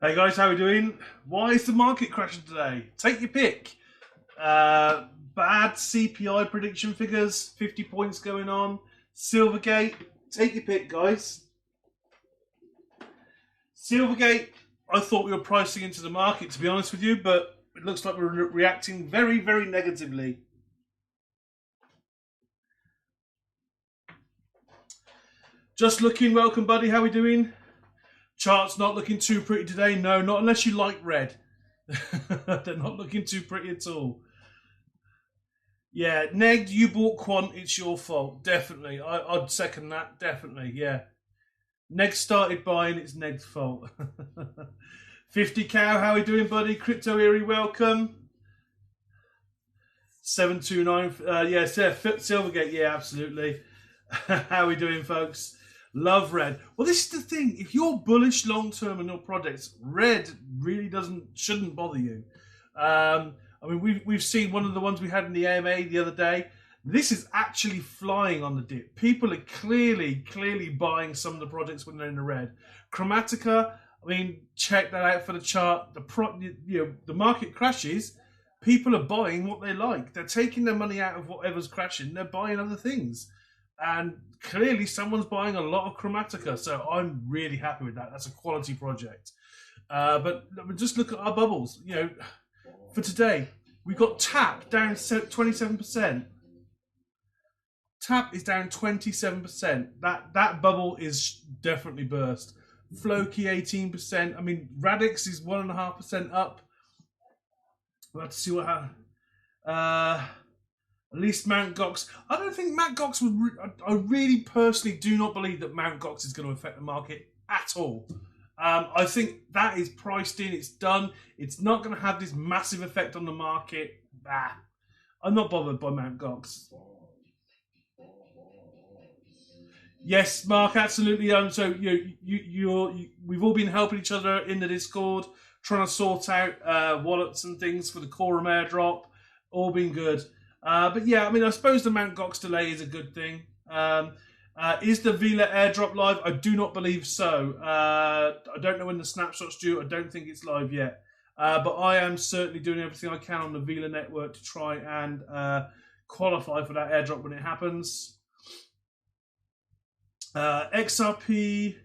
Hey guys, how are we doing? Why is the market crashing today? Take your pick. Bad CPI prediction figures, 50 points going on. Silvergate, take your pick, guys. Silvergate, I thought we were pricing into the market, to be honest with you, but it looks like we're reacting very, very negatively. Just looking, welcome, buddy. How are we doing? Chart's not looking too pretty today. No, not unless you like red. They're not looking too pretty at all. Yeah, Neg, you bought Quant, it's your fault. Definitely. I'd second that. Definitely, yeah. Neg started buying, it's Neg's fault. 50 Cow, how are we doing, buddy? Crypto Eerie, welcome. 729, yes, yeah, Silvergate, yeah, absolutely. How are we doing, folks? Love red. Well, this is the thing. If you're bullish long term on your projects, red really shouldn't bother you. I mean, we've seen one of the ones we had in the AMA the other day. This is actually flying on the dip. People are clearly buying some of the projects when they're in the red. Chromatica, I mean, check that out for the chart. The market crashes. People are buying what they like. They're taking their money out of whatever's crashing. They're buying other things. And clearly someone's buying a lot of Chromatica. So I'm really happy with that. That's a quality project. But just look at our bubbles. You know, for today, we've got TAP down 27%. TAP is down 27%. That bubble is definitely burst. Floki 18%. I mean, Radix is 1.5% up. We'll have to see what happens. At least Mount Gox. I don't think Mount Gox would. I really personally do not believe that Mount Gox is going to affect the market at all. I think that is priced in. It's done. It's not going to have this massive effect on the market. I'm not bothered by Mount Gox. Yes, Mark, absolutely. So we've all been helping each other in the Discord, trying to sort out wallets and things for the Quorum airdrop. All been good. But yeah, I mean, I suppose the Mount Gox delay is a good thing. Is the Vila airdrop live? I do not believe so. I don't know when the snapshot's due. I don't think it's live yet. But I am certainly doing everything I can on the Vila network to try and qualify for that airdrop when it happens. XRP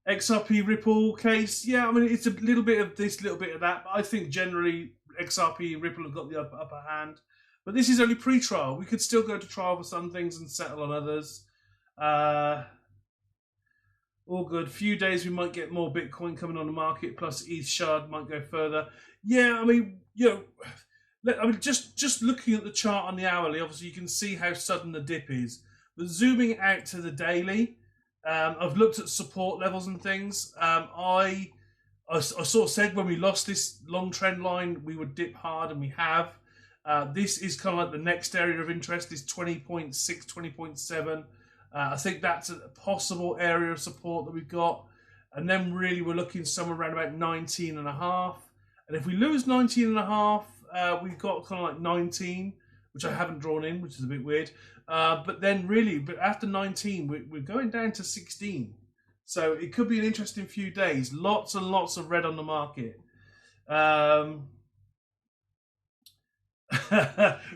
Ripple case. Yeah, I mean, it's a little bit of this, little bit of that. But I think generally XRP and Ripple have got the upper hand. But this is only pre-trial. We could still go to trial for some things and settle on others. All good. Few days we might get more Bitcoin coming on the market, plus ETH Shard might go further. Yeah, I mean, just looking at the chart on the hourly, obviously you can see how sudden the dip is. But zooming out to the daily, I've looked at support levels and things. I sort of said when we lost this long trend line, we would dip hard, and we have. This is kind of like the next area of interest is 20.6, 20.7. I think that's a possible area of support that we've got. And then really we're looking somewhere around about 19.5. And if we lose 19.5, we've got kind of like 19, which I haven't drawn in, which is a bit weird. But then really, but after 19, we're going down to 16. So it could be an interesting few days. Lots and lots of red on the market.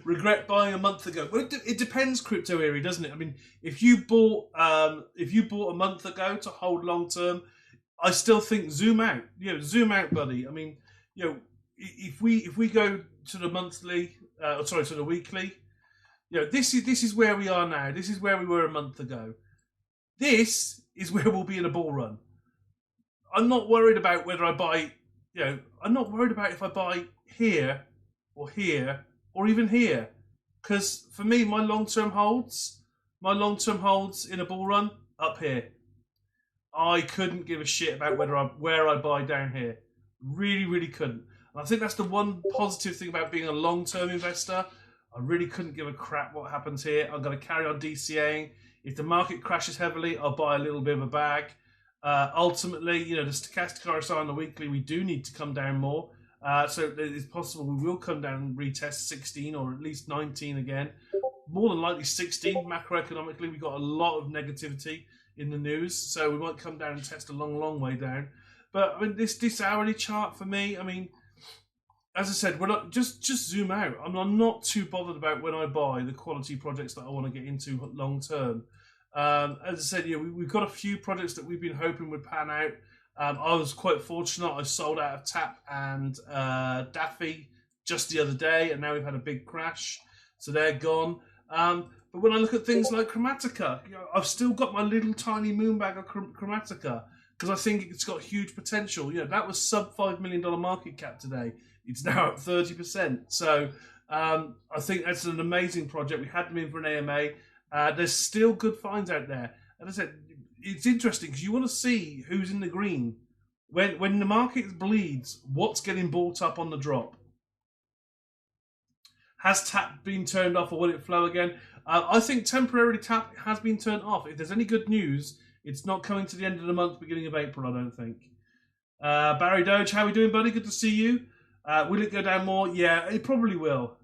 Regret buying a month ago. Well, it depends, Crypto Eerie, doesn't it? I mean, if you bought a month ago to hold long term, I still think zoom out. Zoom out, buddy. I mean, if we go to the monthly, to the weekly, this is where we are now. This is where we were a month ago. This is where we'll be in a bull run. I'm not worried about whether I buy. I'm not worried about if I buy here or even here, because for me, my long-term holds in a bull run up here. I couldn't give a shit about where I buy down here. Really couldn't. And I think that's the one positive thing about being a long-term investor. I really couldn't give a crap what happens here. I'm going to carry on DCAing. If the market crashes heavily, I'll buy a little bit of a bag. Ultimately, the stochastic RSI on the weekly, we do need to come down more. So it's possible we will come down and retest 16 or at least 19 again. More than likely 16. Macroeconomically, we've got a lot of negativity in the news, so we might come down and test a long way down. But I mean, this hourly chart for me, I mean, as I said, we're not just zoom out. I'm not too bothered about when I buy the quality projects that I want to get into long term. As I said, we've got a few projects that we've been hoping would pan out. I was quite fortunate. I sold out of Tap and Daffy just the other day, and now we've had a big crash, so they're gone. But when I look at things like Chromatica, I've still got my little tiny moonbag of Chromatica because I think it's got huge potential. That was sub $5 million market cap today. It's now at 30%. So I think that's an amazing project. We had them in for an AMA. There's still good finds out there. And I said, it's interesting because you want to see who's in the green. When the market bleeds, what's getting bought up on the drop? Has Tap been turned off or will it flow again? I think temporarily Tap has been turned off. If there's any good news, it's not coming to the end of the month, beginning of April, I don't think. Barry Doge, how are we doing, buddy? Good to see you. Will it go down more? Yeah, it probably will.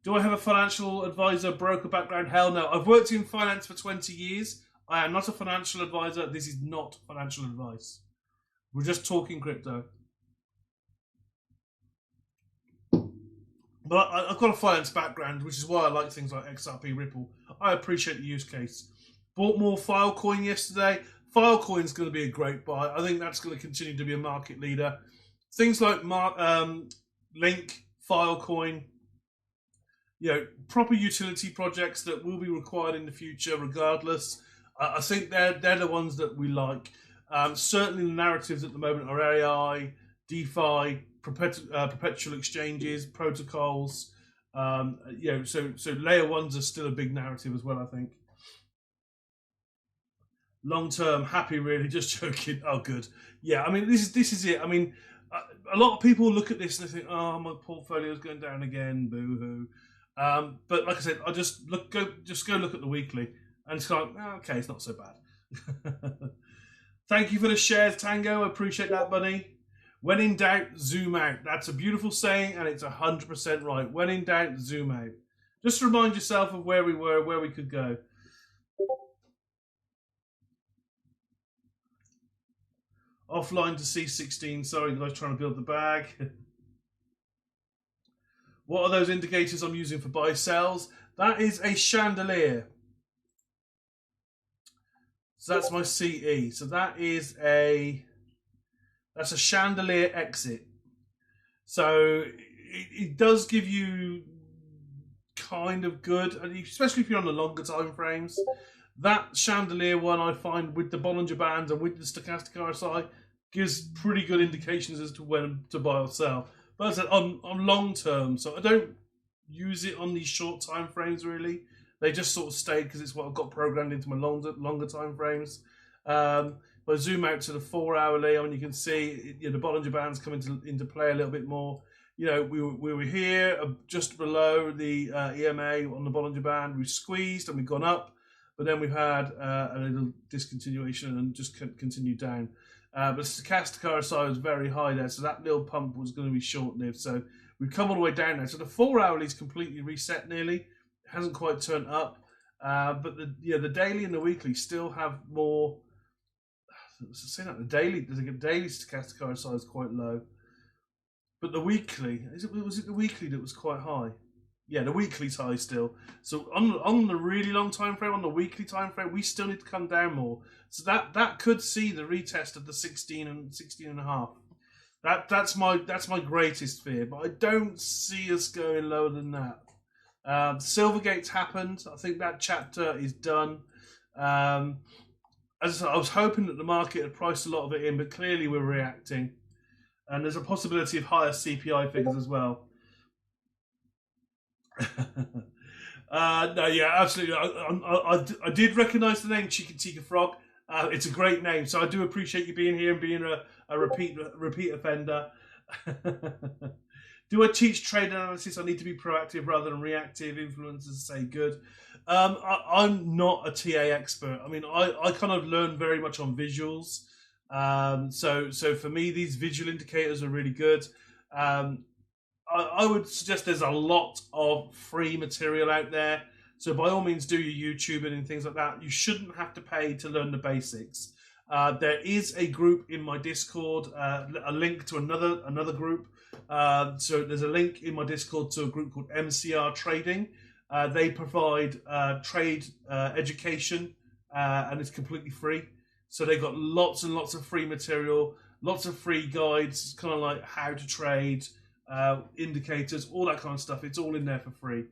Do I have a financial advisor, broker background? Hell no. I've worked in finance for 20 years. I am not a financial advisor. This is not financial advice. We're just talking crypto. But I've got a finance background, which is why I like things like XRP, Ripple. I appreciate the use case. Bought more Filecoin yesterday. Filecoin's going to be a great buy. I think that's going to continue to be a market leader. Things like Link, Filecoin, proper utility projects that will be required in the future regardless. I think they're the ones that we like. Certainly the narratives at the moment are AI, DeFi, perpetual exchanges, protocols. So layer ones are still a big narrative as well, I think. Long term, happy really, just joking. Oh, good. Yeah, I mean, this is it. I mean, a lot of people look at this and they think, oh, my portfolio's going down again, boo-hoo. But like I said, I just go look at the weekly and it's like, oh, okay, it's not so bad. Thank you for the shares, Tango. I appreciate that, buddy. When in doubt, zoom out. That's a beautiful saying, and it's 100% right. When in doubt, zoom out. Just remind yourself of where we were, where we could go. Offline to C16. Sorry, I was trying to build the bag. What are those indicators I'm using for buy sells? That is a chandelier. So that's my CE. So that's a chandelier exit. So it does give you kind of good, especially if you're on the longer time frames. That chandelier one I find with the Bollinger Bands and with the stochastic RSI gives pretty good indications as to when to buy or sell. But as I said, on long term, so I don't use it on these short time frames really. They just sort of stayed because it's what I've got programmed into my longer time frames. But I zoom out to the 4 hourly, and you can see the Bollinger Bands come into play a little bit more. We were here just below the EMA on the Bollinger Band. We've squeezed and we've gone up, but then we've had a little discontinuation and just continued down. But stochastic RSI was very high there, so that little pump was going to be short-lived. So we've come all the way down now. So the 4 hourly is completely reset nearly. It hasn't quite turned up. But the daily and the weekly still have more. Say that the daily stochastic RSI is quite low, but the weekly was it the weekly that was quite high? Yeah, the weekly's high still. So on the really long time frame, on the weekly time frame, we still need to come down more. So that could see the retest of the 16 and a half. That's my greatest fear, but I don't see us going lower than that. Silvergate's happened. I think that chapter is done. As I said, I was hoping that the market had priced a lot of it in, but clearly we're reacting. And there's a possibility of higher CPI figures as well. No, yeah, absolutely. I did recognise the name Chicken Frog. It's a great name, so I do appreciate you being here and being a repeat offender. Do I teach trade analysis? I need to be proactive rather than reactive. Influencers say good. I'm not a TA expert. I mean, I kind of learn very much on visuals. So for me, these visual indicators are really good. I would suggest there's a lot of free material out there. So by all means, do your YouTubing and things like that. You shouldn't have to pay to learn the basics. There is a group in my Discord, a link to another group. So there's a link in my Discord to a group called MCR Trading. They provide trade education, and it's completely free. So they've got lots and lots of free material, lots of free guides, kind of like how to trade, indicators, all that kind of stuff. It's all in there for free.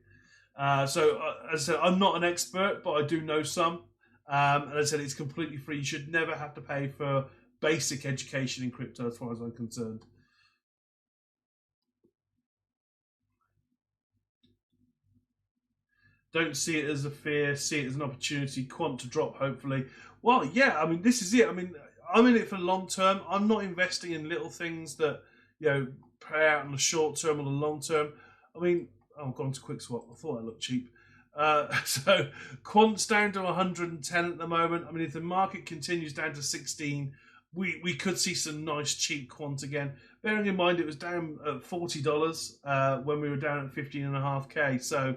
So as I said, I'm not an expert, but I do know some. And as I said, it's completely free. You should never have to pay for basic education in crypto, as far as I'm concerned. Don't see it as a fear, see it as an opportunity, quant to drop, hopefully. Well, yeah, I mean, this is it. I mean, I'm in it for the long term. I'm not investing in little things that, pay out in the short term or the long term. I mean, I've gone to quick swap. I thought I looked cheap. So quant's down to 110 at the moment. I mean, if the market continues down to 16, we could see some nice cheap quant again. Bearing in mind it was down at $40 when we were down at 15.5K. So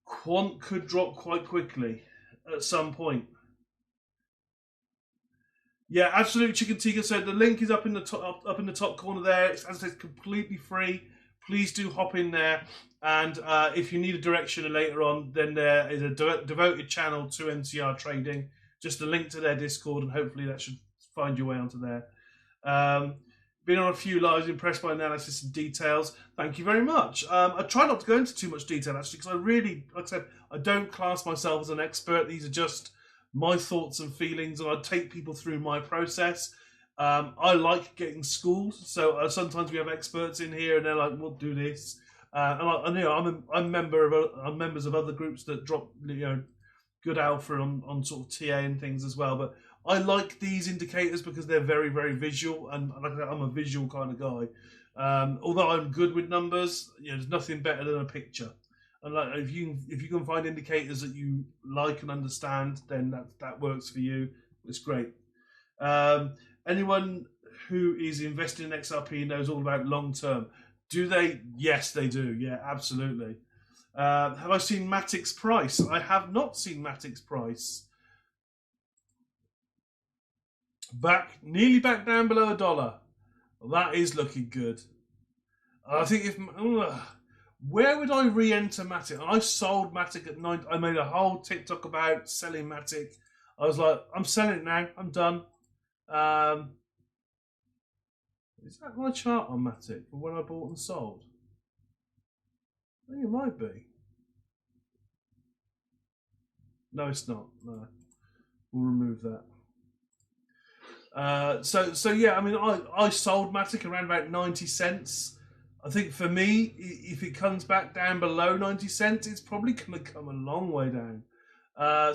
quant could drop quite quickly at some point. Yeah, absolutely. Chicken Tika said the link is up in the top corner there. It's, as I said, completely free. Please do hop in there, and if you need a direction later on, then there is a devoted channel to MCR Trading. Just a link to their Discord, and hopefully that should find your way onto there. Been on a few lives, impressed by analysis and details. Thank you very much. I try not to go into too much detail actually, because I really, like I said, I don't class myself as an expert. These are just my thoughts and feelings, and I take people through my process. I like getting schooled, so sometimes we have experts in here, and they're like, "We'll do this," and I'm members of other groups that drop good alpha on sort of TA and things as well. But I like these indicators because they're very, very visual, and like I said, I'm a visual kind of guy. Although I'm good with numbers, there's nothing better than a picture. And like if you can find indicators that you like and understand, then that works for you. It's great. Anyone who is investing in XRP knows all about long term. Do they? Yes, they do. Yeah, absolutely. Have I seen Matic's price? I have not seen Matic's price. Nearly back down below $1. Well, that is looking good. I think where would I re-enter Matic? I sold Matic at 9. I made a whole TikTok about selling Matic. I was like, I'm selling it now. I'm done. Is that my chart on Matic for when I bought and sold? I think it might be. No, it's not. No, we'll remove that. So yeah, I mean, I sold Matic around about 90 cents. I think for me, if it comes back down below 90 cents, it's probably going to come a long way down.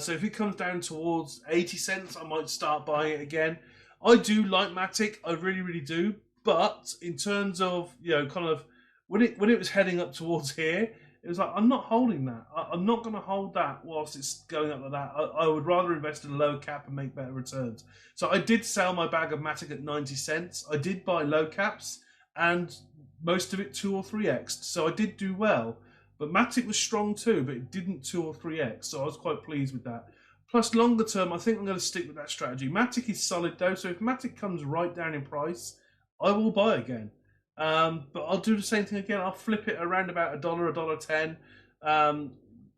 So if it comes down towards 80 cents, I might start buying it again. I do like Matic, I really, really do. But in terms of, kind of when it was heading up towards here, it was like, I'm not holding that. I'm not going to hold that whilst it's going up like that. I would rather invest in a low cap and make better returns. So I did sell my bag of Matic at 90 cents. I did buy low caps, and most of it 2 or 3x. So I did do well. But Matic was strong too, but it didn't 2 or 3x. So I was quite pleased with that. Plus, longer term, I think I'm going to stick with that strategy. Matic is solid though. So if Matic comes right down in price, I will buy again. But I'll do the same thing again. I'll flip it around about $1, $1.10.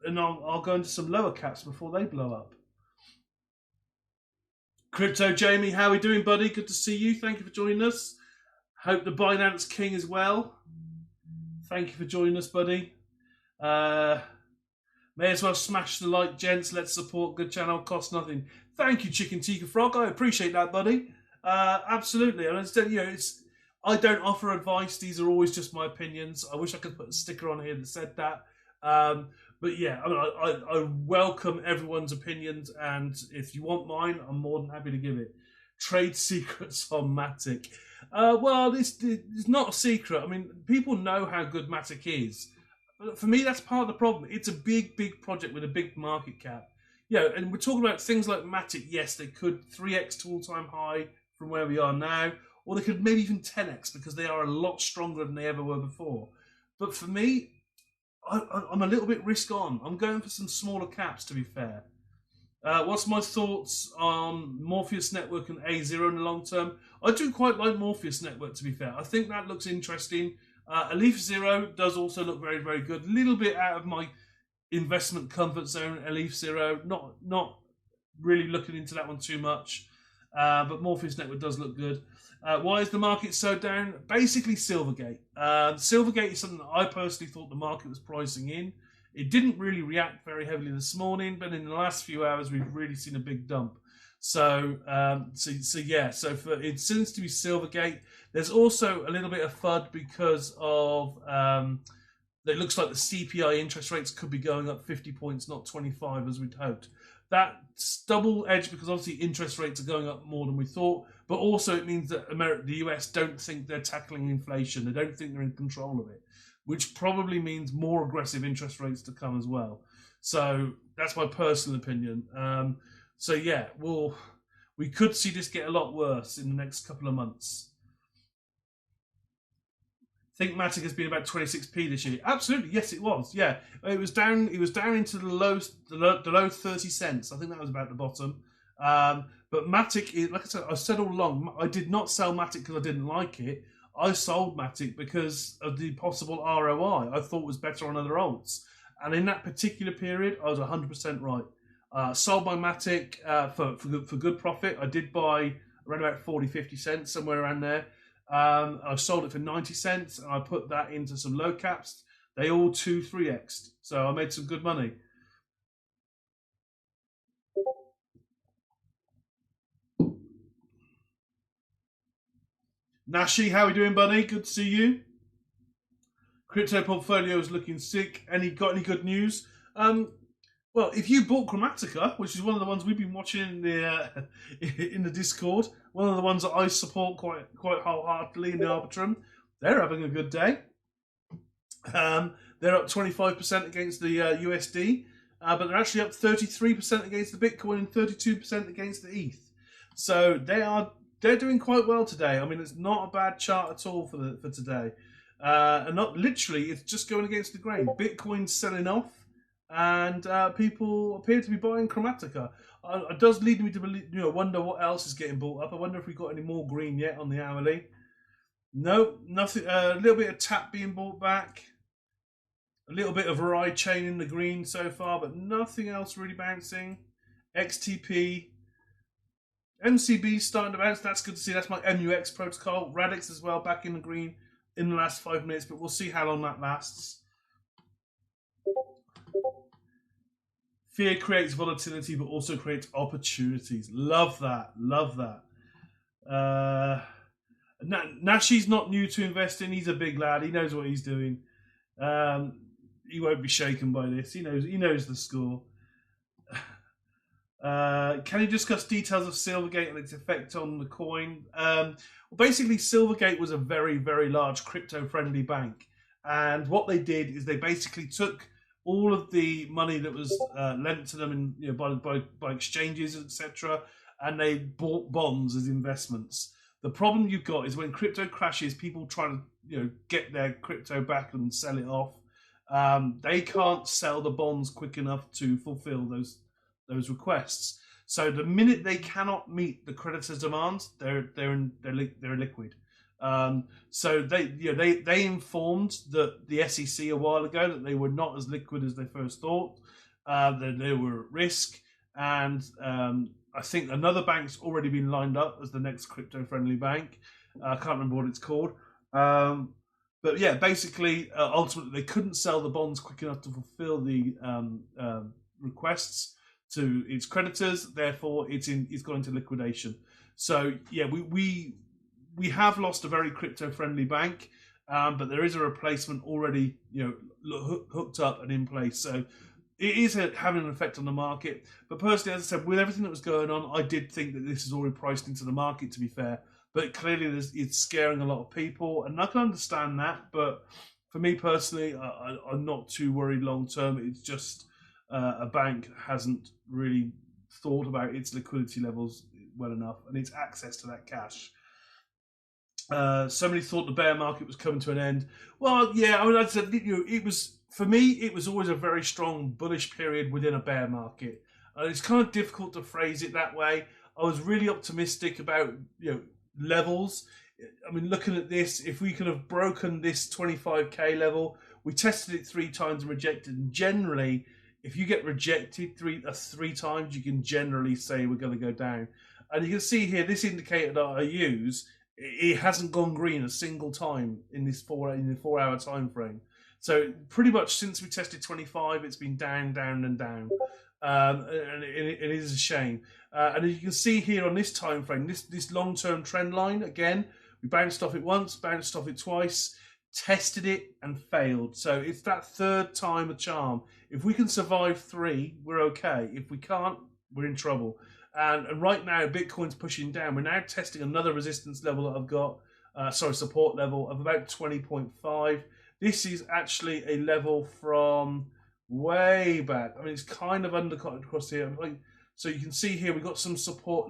And I'll go into some lower caps before they blow up. Crypto Jamie, how are we doing, buddy? Good to see you. Thank you for joining us. Hope the Binance King is well. Thank you for joining us, buddy. May as well smash the like, gents. Let's support good channel. Cost nothing. Thank you, Chicken Tika Frog. I appreciate that, buddy. Absolutely. And I don't offer advice. These are always just my opinions. I wish I could put a sticker on here that said that. But yeah, I welcome everyone's opinions, and if you want mine, I'm more than happy to give it. Trade secrets on Matic. Well, it's not a secret. I mean, people know how good Matic is. But for me, that's part of the problem. It's a big, big project with a big market cap. And we're talking about things like Matic. Yes, they could 3x to all-time high from where we are now, or they could maybe even 10x because they are a lot stronger than they ever were before. But for me, I'm a little bit risk on. I'm going for some smaller caps, to be fair. What's my thoughts on Morpheus Network and A0 in the long term? I do quite like Morpheus Network, to be fair. I think that looks interesting. Elif Zero does also look very, very good. A little bit out of my investment comfort zone, Elif Zero. Not really looking into that one too much. But Morpheus Network does look good. Why is the market so down? Basically, Silvergate. Silvergate is something that I personally thought the market was pricing in. It didn't really react very heavily this morning, but in the last few hours, we've really seen a big dump. So it seems to be Silvergate. There's also a little bit of FUD because of it looks like the CPI interest rates could be going up 50 points, not 25 as we'd hoped. That's double-edged because obviously interest rates are going up more than we thought, but also it means that the US don't think they're tackling inflation. They don't think they're in control of it, which probably means more aggressive interest rates to come as well. So that's my personal opinion. We could see this get a lot worse in the next couple of months. Think Matic has been about 26p this year. Absolutely, yes, it was. Yeah, it was down. It was down into the low 30 cents. I think that was about the bottom. But Matic, like I said all along, I did not sell Matic because I didn't like it. I sold Matic because of the possible ROI I thought was better on other alts. And in that particular period, I was 100% right. Sold my Matic for good profit. I did buy around about 40, 50 cents, somewhere around there. I sold it for 90 cents and I put that into some low caps. They all 2-3x'd. So I made some good money. Nashi, how are we doing, buddy? Good to see you. Crypto portfolio is looking sick. Got any good news? Well, if you bought Chromatica, which is one of the ones we've been watching in the Discord, one of the ones that I support quite wholeheartedly in the Arbitrum, they're having a good day. They're up 25% against the USD, but they're actually up 33% against the Bitcoin and 32% against the ETH. So they're doing quite well today. I mean, it's not a bad chart at all for today, and not literally. It's just going against the grain. Bitcoin's selling off, and people appear to be buying Chromatica. It does lead me to believe, wonder what else is getting bought up. I wonder if we've got any more green yet on the hourly. No, nothing. A little bit of tap being bought back. A little bit of ride chain in the green so far, but nothing else really bouncing. XTP. MCB starting to bounce. That's good to see. That's my MUX protocol. Radix as well, back in the green in the last 5 minutes, but we'll see how long that lasts. Fear creates volatility, but also creates opportunities. Love that. Love that. Nashi's not new to investing. He's a big lad. He knows what he's doing. He won't be shaken by this. He knows the score. Can you discuss details of Silvergate and its effect on the coin? Well, basically, Silvergate was a very, very large crypto-friendly bank. And what they did is they basically took all of the money that was lent to them by exchanges, etc., and they bought bonds as investments. The problem you've got is when crypto crashes, people try to get their crypto back and sell it off. They can't sell the bonds quick enough to fulfill those requests. So the minute they cannot meet the creditors' demands, they're liquid. So they informed the SEC a while ago that they were not as liquid as they first thought. That they were at risk, and I think another bank's already been lined up as the next crypto-friendly bank. I can't remember what it's called. But yeah, basically, ultimately, they couldn't sell the bonds quick enough to fulfill the requests to its creditors. Therefore, it's gone into liquidation. So yeah, we have lost a very crypto-friendly bank, but there is a replacement already, hooked up and in place. So it is having an effect on the market. But personally, as I said, with everything that was going on, I did think that this is already priced into the market, to be fair. But clearly, it's scaring a lot of people, and I can understand that. But for me personally, I'm not too worried long term. It's just a bank hasn't really thought about its liquidity levels well enough and its access to that cash. Somebody thought the bear market was coming to an end. Well, yeah, I mean, I said, it was, for me, it was always a very strong bullish period within a bear market. It's kind of difficult to phrase it that way. I was really optimistic about levels. I mean, looking at this, if we could have broken this 25k level, we tested it 3 times and rejected. And generally, if you get rejected three times, you can generally say we're going to go down. And you can see here, this indicator that I use, it hasn't gone green a single time in this 4-hour time frame. So pretty much since we tested 25, it's been down, down, and down. And it is a shame. And as you can see here on this time frame, this long-term trend line, again, we bounced off it once, bounced off it twice, tested it and failed. So it's that third time a charm. If we can survive 3, we're okay. If we can't, we're in trouble. And right now, Bitcoin's pushing down. We're now testing another resistance level that I've got, support level of about 20.5. This is actually a level from way back. I mean, it's kind of undercut across here. So you can see here, we've got some support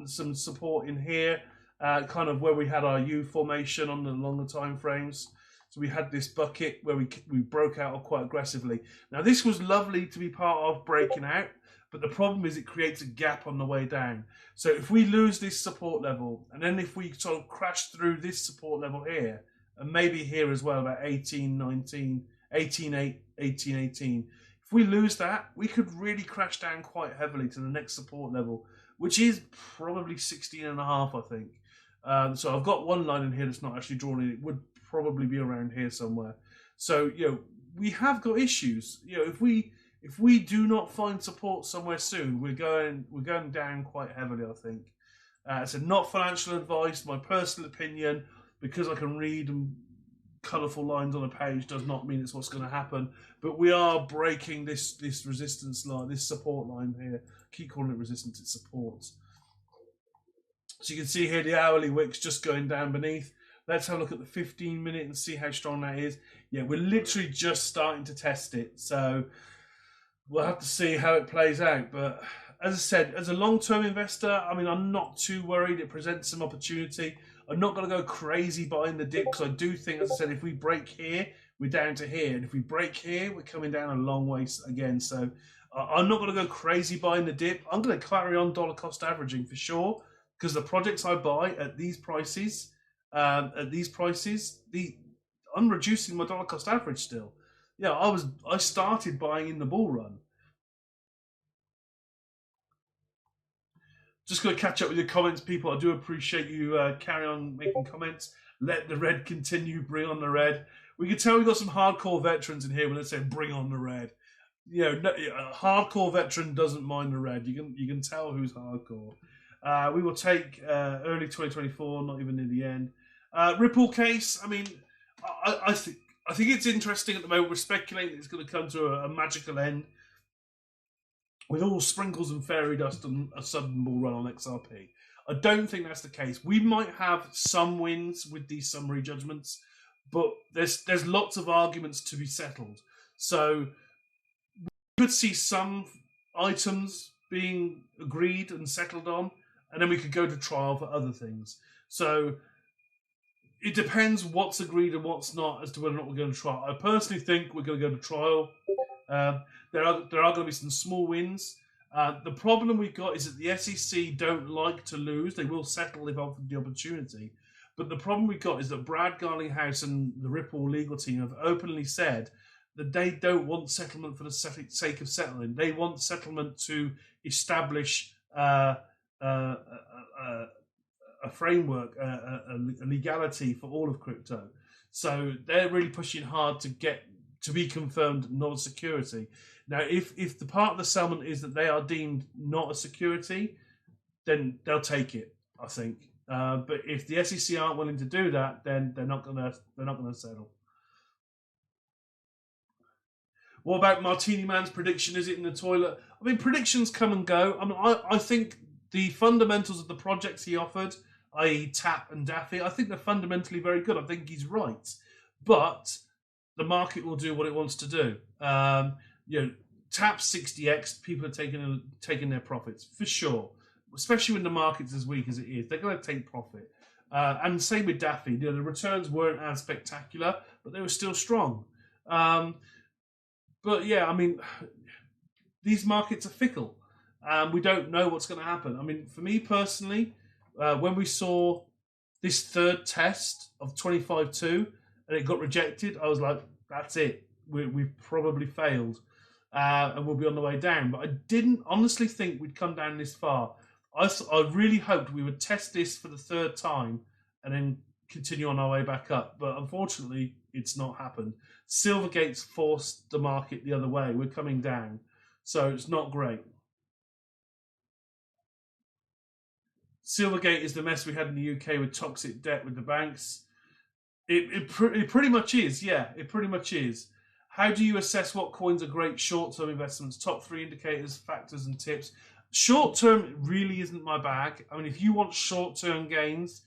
in here, kind of where we had our U formation on the longer time frames. So we had this bucket where we broke out quite aggressively. Now, this was lovely to be part of breaking out, but the problem is it creates a gap on the way down. So if we lose this support level, and then if we sort of crash through this support level here, and maybe here as well, about 18, 19, 18, 8, 18, 18. If we lose that, we could really crash down quite heavily to the next support level, which is probably 16.5, I think. So I've got one line in here that's not actually drawn in. It would probably be around here somewhere. So, we have got issues. If we do not find support somewhere soon, we're going down quite heavily, I think. It's not financial advice, my personal opinion. Because I can read colourful lines on a page does not mean it's what's going to happen. But we are breaking this resistance line, this support line here. I keep calling it resistance, it's support. So you can see here the hourly wick's just going down beneath. Let's have a look at the 15-minute and see how strong that is. Yeah, we're literally just starting to test it. So we'll have to see how it plays out. But as I said, as a long-term investor, I mean, I'm not too worried. It presents some opportunity. I'm not going to go crazy buying the dip because I do think, as I said, if we break here, we're down to here. And if we break here, we're coming down a long way again. So I'm not going to go crazy buying the dip. I'm going to carry on dollar cost averaging for sure because the projects I buy at these prices, I'm reducing my dollar cost average still. I started buying in the bull run. Just going to catch up with your comments, people. I do appreciate you carry on making comments. Let the red continue. Bring on the red. We can tell we've got some hardcore veterans in here when they say bring on the red. A hardcore veteran doesn't mind the red. You can tell who's hardcore. We will take early 2024, not even near the end. Ripple case. I mean, I think it's interesting at the moment. We're speculating it's going to come to a magical end with all sprinkles and fairy dust and a sudden bull run on XRP. I don't think that's the case. We might have some wins with these summary judgments, but there's lots of arguments to be settled. So we could see some items being agreed and settled on, and then we could go to trial for other things. So it depends what's agreed and what's not as to whether or not we're going to trial. I personally think we're going to go to trial. There are going to be some small wins. The problem we've got is that the SEC don't like to lose. They will settle if offered the opportunity. But the problem we've got is that Brad Garlinghouse and the Ripple legal team have openly said that they don't want settlement for the sake of settling. They want settlement to establish a framework, a legality for all of crypto. So they're really pushing hard to be confirmed not a security. Now, if the part of the settlement is that they are deemed not a security, then they'll take it, I think. But if the SEC aren't willing to do that, then they're not gonna settle. What about Martini Man's prediction? Is it in the toilet? I mean, predictions come and go. I mean, I think the fundamentals of the projects he offered, i.e. TAP and Daffy, I think they're fundamentally very good. I think he's right. But the market will do what it wants to do. TAP 60x, people are taking their profits, for sure. Especially when the market's as weak as it is. They're going to take profit. And same with Daffy. The returns weren't as spectacular, but they were still strong. But yeah, I mean, these markets are fickle. We don't know what's going to happen. I mean, for me personally, when we saw this third test of 25.2 and it got rejected, I was like, that's it. We've probably failed, and we'll be on the way down. But I didn't honestly think we'd come down this far. I really hoped we would test this for the third time and then continue on our way back up. But unfortunately, it's not happened. Silvergate's forced the market the other way. We're coming down. So it's not great. Silvergate is the mess we had in the UK with toxic debt with the banks. It pretty much is, yeah. It pretty much is. How do you assess what coins are great short-term investments? Top 3 indicators, factors, and tips. Short-term really isn't my bag. I mean, if you want short-term gains,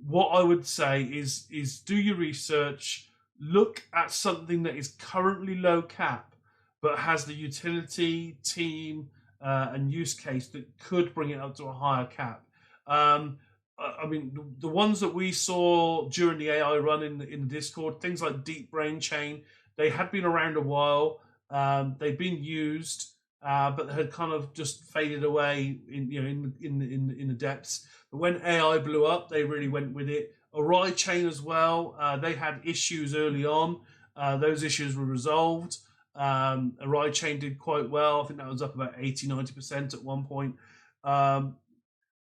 what I would say is do your research, look at something that is currently low cap, but has the utility, team, and use case that could bring it up to a higher cap. I mean, the ones that we saw during the AI run in the Discord, things like Deep Brain Chain, they had been around a while. They've been used, but had kind of just faded away in the depths. But when AI blew up, they really went with it. Arai Chain as well. They had issues early on. Those issues were resolved. Arai Chain did quite well. I think that was up about 80-90% at one point.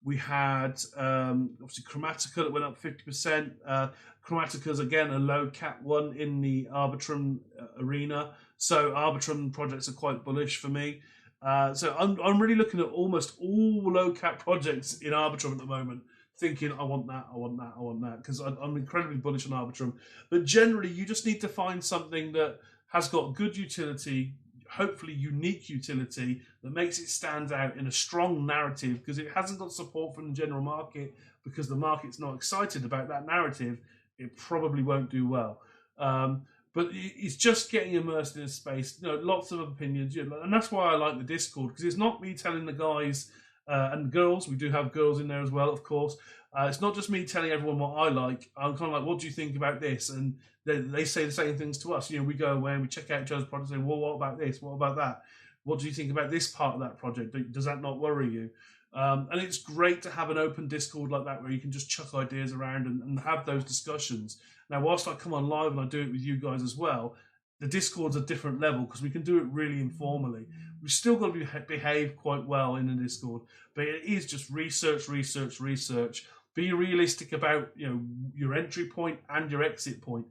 We had obviously Chromatica that went up 50%. Chromatica's again a low cap one in the Arbitrum arena. So Arbitrum projects are quite bullish for me. So I'm really looking at almost all low cap projects in Arbitrum at the moment, thinking I want that, because I'm incredibly bullish on Arbitrum. But generally, you just need to find something that has got good utility, hopefully unique utility, that makes it stand out in a strong narrative, because it hasn't got support from the general market, because the market's not excited about that narrative, it probably won't do well. But it's just getting immersed in a space, lots of opinions, and that's why I like the Discord, because it's not me telling the guys and girls, we do have girls in there as well, of course. It's not just me telling everyone what I like. I'm kind of like, what do you think about this? And they say the same things to us. We go away and we check out each other's projects and say, well, what about this? What about that? What do you think about this part of that project? Does that not worry you? And it's great to have an open Discord like that where you can just chuck ideas around and have those discussions. Now, whilst I come on live and I do it with you guys as well, the Discord's a different level because we can do it really informally. We've still got to behave quite well in the Discord, but it is just research. Be realistic about your entry point and your exit point.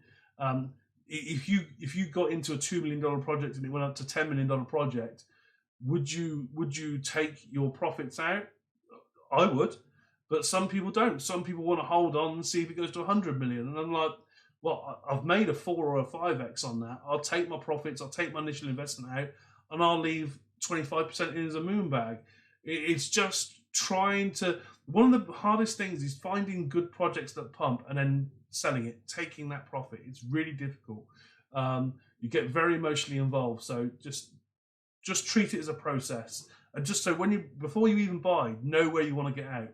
If you got into a $2 million project and it went up to $10 million project, would you take your profits out? I would, but some people don't. Some people want to hold on and see if it goes to 100 million, and I'm like, well, I've made a 4 or a 5x on that. I'll take my profits, I'll take my initial investment out, and I'll leave 25% in as a moon bag. It's just trying to. One of the hardest things is finding good projects that pump and then selling it, taking that profit. It's really difficult. You get very emotionally involved, so just treat it as a process, and just so before you even buy, know where you want to get out.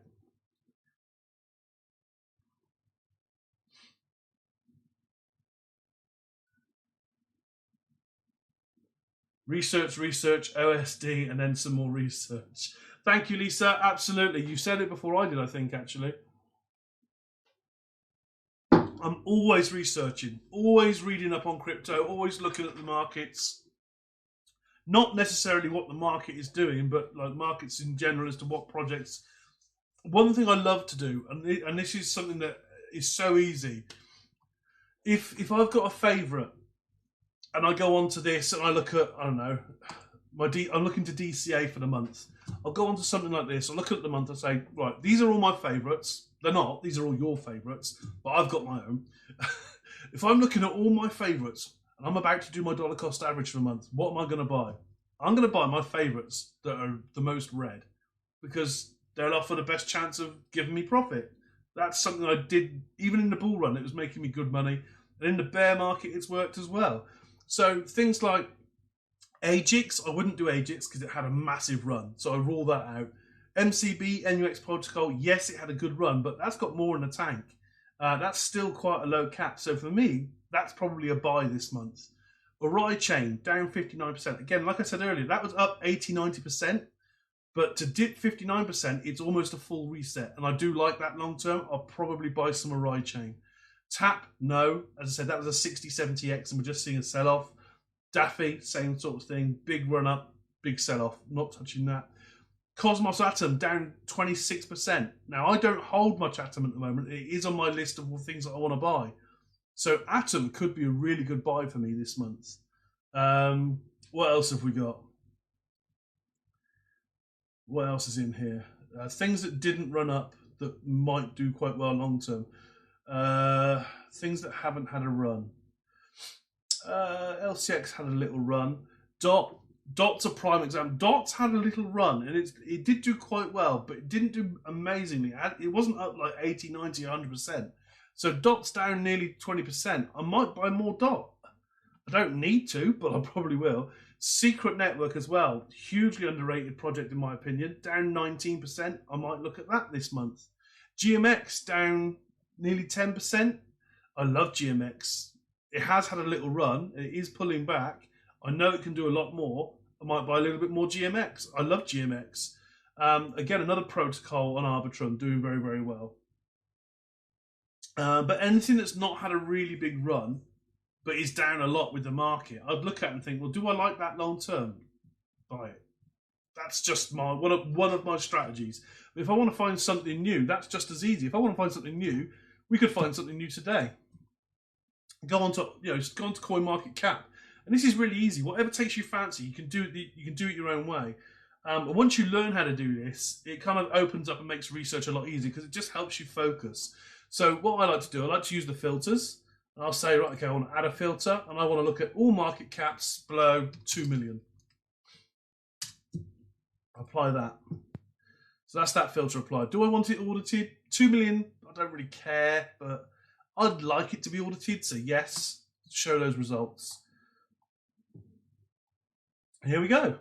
Research, OSD, and then some more research. Thank you, Lisa. Absolutely. You said it before I did, I think, actually. I'm always researching, always reading up on crypto, always looking at the markets. Not necessarily what the market is doing, but like markets in general as to what projects. One thing I love to do, and this is something that is so easy. If I've got a favourite, and I go on to this and I look at, I don't know, I'm looking to DCA for the month. I'll go on to something like this. I'll look at the month and say, right, these are all my favourites. They're not. These are all your favourites, but I've got my own. If I'm looking at all my favourites and I'm about to do my dollar cost average for the month, what am I going to buy? I'm going to buy my favourites that are the most red, because they'll offer the best chance of giving me profit. That's something I did even in the bull run. It was making me good money. And in the bear market, it's worked as well. So things like AGIX, I wouldn't do AGIX because it had a massive run. So I rule that out. MCB, NUX Protocol, yes, it had a good run, but that's got more in the tank. That's still quite a low cap. So for me, that's probably a buy this month. Arai Chain, down 59%. Again, like I said earlier, that was up 80-90%, But to dip 59%, it's almost a full reset. And I do like that long term. I'll probably buy some Arai chain. TAP, no. As I said, that was a 60, 70x and we're just seeing a sell-off. Daffy, same sort of thing. Big run-up, big sell-off. Not touching that. Cosmos Atom, down 26%. Now, I don't hold much Atom at the moment. It is on my list of things that I want to buy. So Atom could be a really good buy for me this month. What else have we got? What else is in here? Things that didn't run up that might do quite well long term. Things that haven't had a run. LCX had a little run. Dot's a prime example. Dot's had a little run and it did do quite well, but it didn't do amazingly. It wasn't up like 80, 90, 100%. So Dot's down nearly 20%. I might buy more Dot. I don't need to, but I probably will. Secret Network as well. Hugely underrated project in my opinion. Down 19%. I might look at that this month. GMX down nearly 10%. I love GMX. It has had a little run. It is pulling back. I know it can do a lot more. I might buy a little bit more GMX. I love GMX. Again, another protocol on Arbitrum doing very, very well. But anything that's not had a really big run, but is down a lot with the market, I'd look at it and think, well, do I like that long term? Buy it. That's just my one of my strategies. But if I want to find something new, that's just as easy. If I want to find something new, we could find something new today. Go on to CoinMarketCap, and this is really easy. Whatever takes your fancy, you can do it your own way. And once you learn how to do this, it kind of opens up and makes research a lot easier because it just helps you focus. So what I like to do, I like to use the filters. And I'll say, right, okay, I want to add a filter and I want to look at all market caps below 2 million. Apply that. So that's that filter applied. Do I want it audited? 2 million, I don't really care, but I'd like it to be audited. So yes, show those results. Here we go.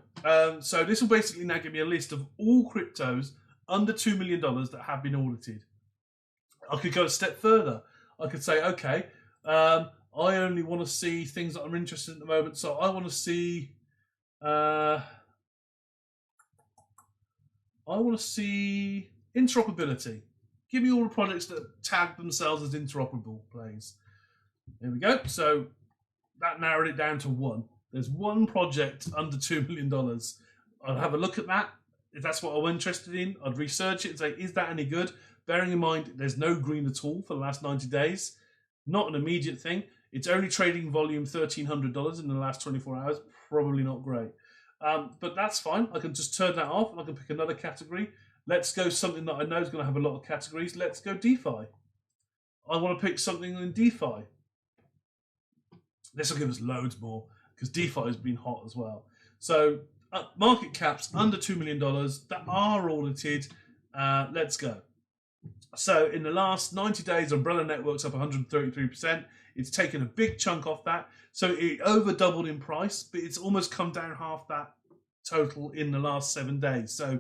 So this will basically now give me a list of all cryptos under $2 million that have been audited. I could go a step further. I could say, okay, I only want to see things that I'm interested in at the moment. So I want to see, interoperability. Give me all the projects that tag themselves as interoperable, please. There we go. So that narrowed it down to one. There's one project under $2 million. I'll have a look at that. If that's what I'm interested in, I'd research it and say, is that any good? Bearing in mind, there's no green at all for the last 90 days. Not an immediate thing. It's only trading volume $1,300 in the last 24 hours. Probably not great. But that's fine. I can just turn that off and I can pick another category. Let's go something that I know is going to have a lot of categories. Let's go DeFi. I want to pick something in DeFi. This will give us loads more because DeFi has been hot as well. So market caps under $2 million that are audited. Let's go. So in the last 90 days, Umbrella Network's up 133%. It's taken a big chunk off that. So it over doubled in price, but it's almost come down half that total in the last 7 days. So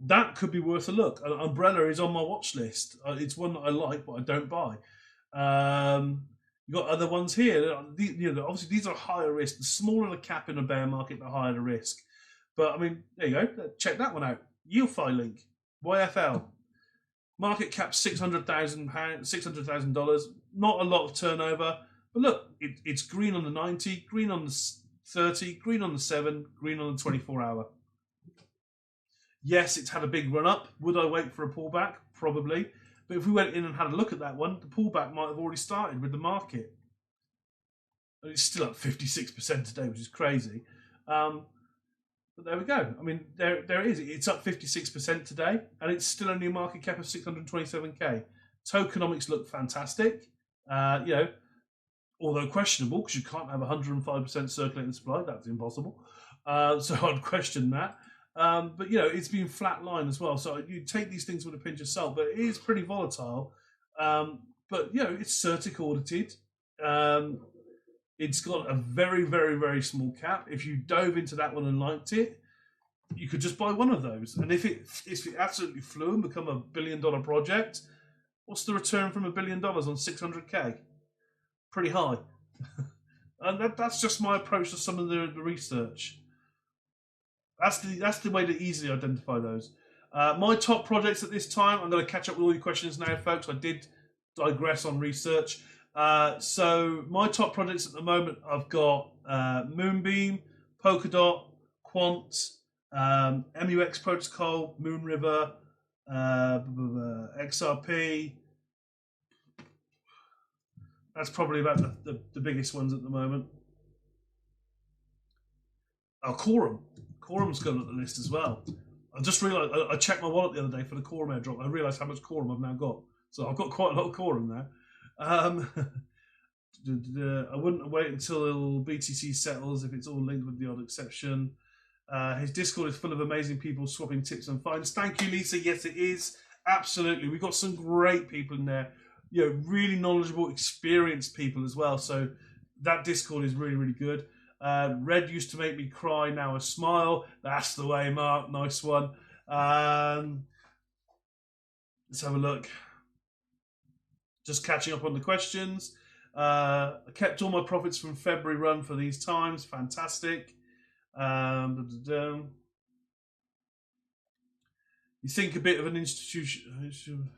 that could be worth a look. Umbrella is on my watch list. It's one that I like, but I don't buy. You've got other ones here. Obviously, these are higher risk. The smaller the cap in a bear market, the higher the risk. But, I mean, there you go. Check that one out. YieldFi Link, YFL. Market cap $600,000. Not a lot of turnover. But look, it's green on the 90, green on the 30, green on the 7, green on the 24 hour. Yes, it's had a big run up. Would I wait for a pullback? Probably. But if we went in and had a look at that one, the pullback might have already started with the market. And it's still up 56% today, which is crazy. But there we go. I mean, there it is. It's up 56% today, and it's still only a market cap of 627k. Tokenomics look fantastic. Although questionable, because you can't have 105% circulating supply. That's impossible. So I'd question that. But, it's been flat line as well. So you take these things with a pinch of salt, but it is pretty volatile. But, it's CertiK audited. It's got a very, very, very small cap. If you dove into that one and liked it, you could just buy one of those. And if it absolutely flew and become $1 billion project, what's the return from $1 billion on 600k? Pretty high. And that's just my approach to some of the research. That's the way to easily identify those. My top projects at this time. I'm going to catch up with all your questions now, folks. I did digress on research. So my top projects at the moment, I've got Moonbeam, Polkadot, Quant, MUX Protocol, Moonriver, XRP. That's probably about the biggest ones at the moment. Oh, Quorum. Quorum's gone up the list as well. I just realised, I checked my wallet the other day for the Quorum airdrop. I realised how much Quorum I've now got. So I've got quite a lot of Quorum now. I wouldn't wait until BTC settles if it's all linked with the odd exception. His Discord is full of amazing people swapping tips and finds. Thank you, Lisa. Yes, it is. Absolutely. We've got some great people in there. You know, really knowledgeable, experienced people as well. So that Discord is really, really good. Red used to make me cry, now I smile. That's the way, Mark. Nice one. Let's have a look. Just catching up on the questions. I kept all my profits from February run for these times. Fantastic. You think a bit of an institution.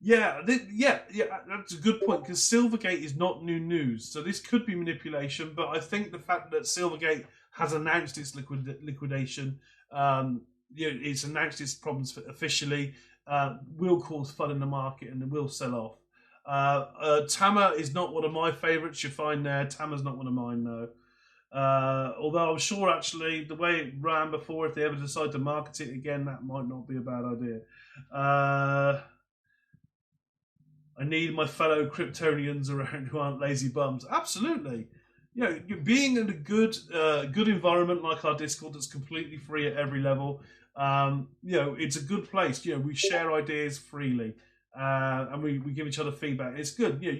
Yeah, that's a good point, because Silvergate is not new news, so this could be manipulation. But I think the fact that Silvergate has announced its liquidation, it's announced its problems officially, will cause fun in the market and it will sell off. Tama is not one of my favourites. You find there, Tama's not one of mine, no. Although I'm sure actually the way it ran before, if they ever decide to market it again, that might not be a bad idea. I need my fellow Kryptonians around who aren't lazy bums. Absolutely. You know, being in a good environment like our Discord that's completely free at every level, it's a good place. You know, we share ideas freely, and we give each other feedback. It's good. You know,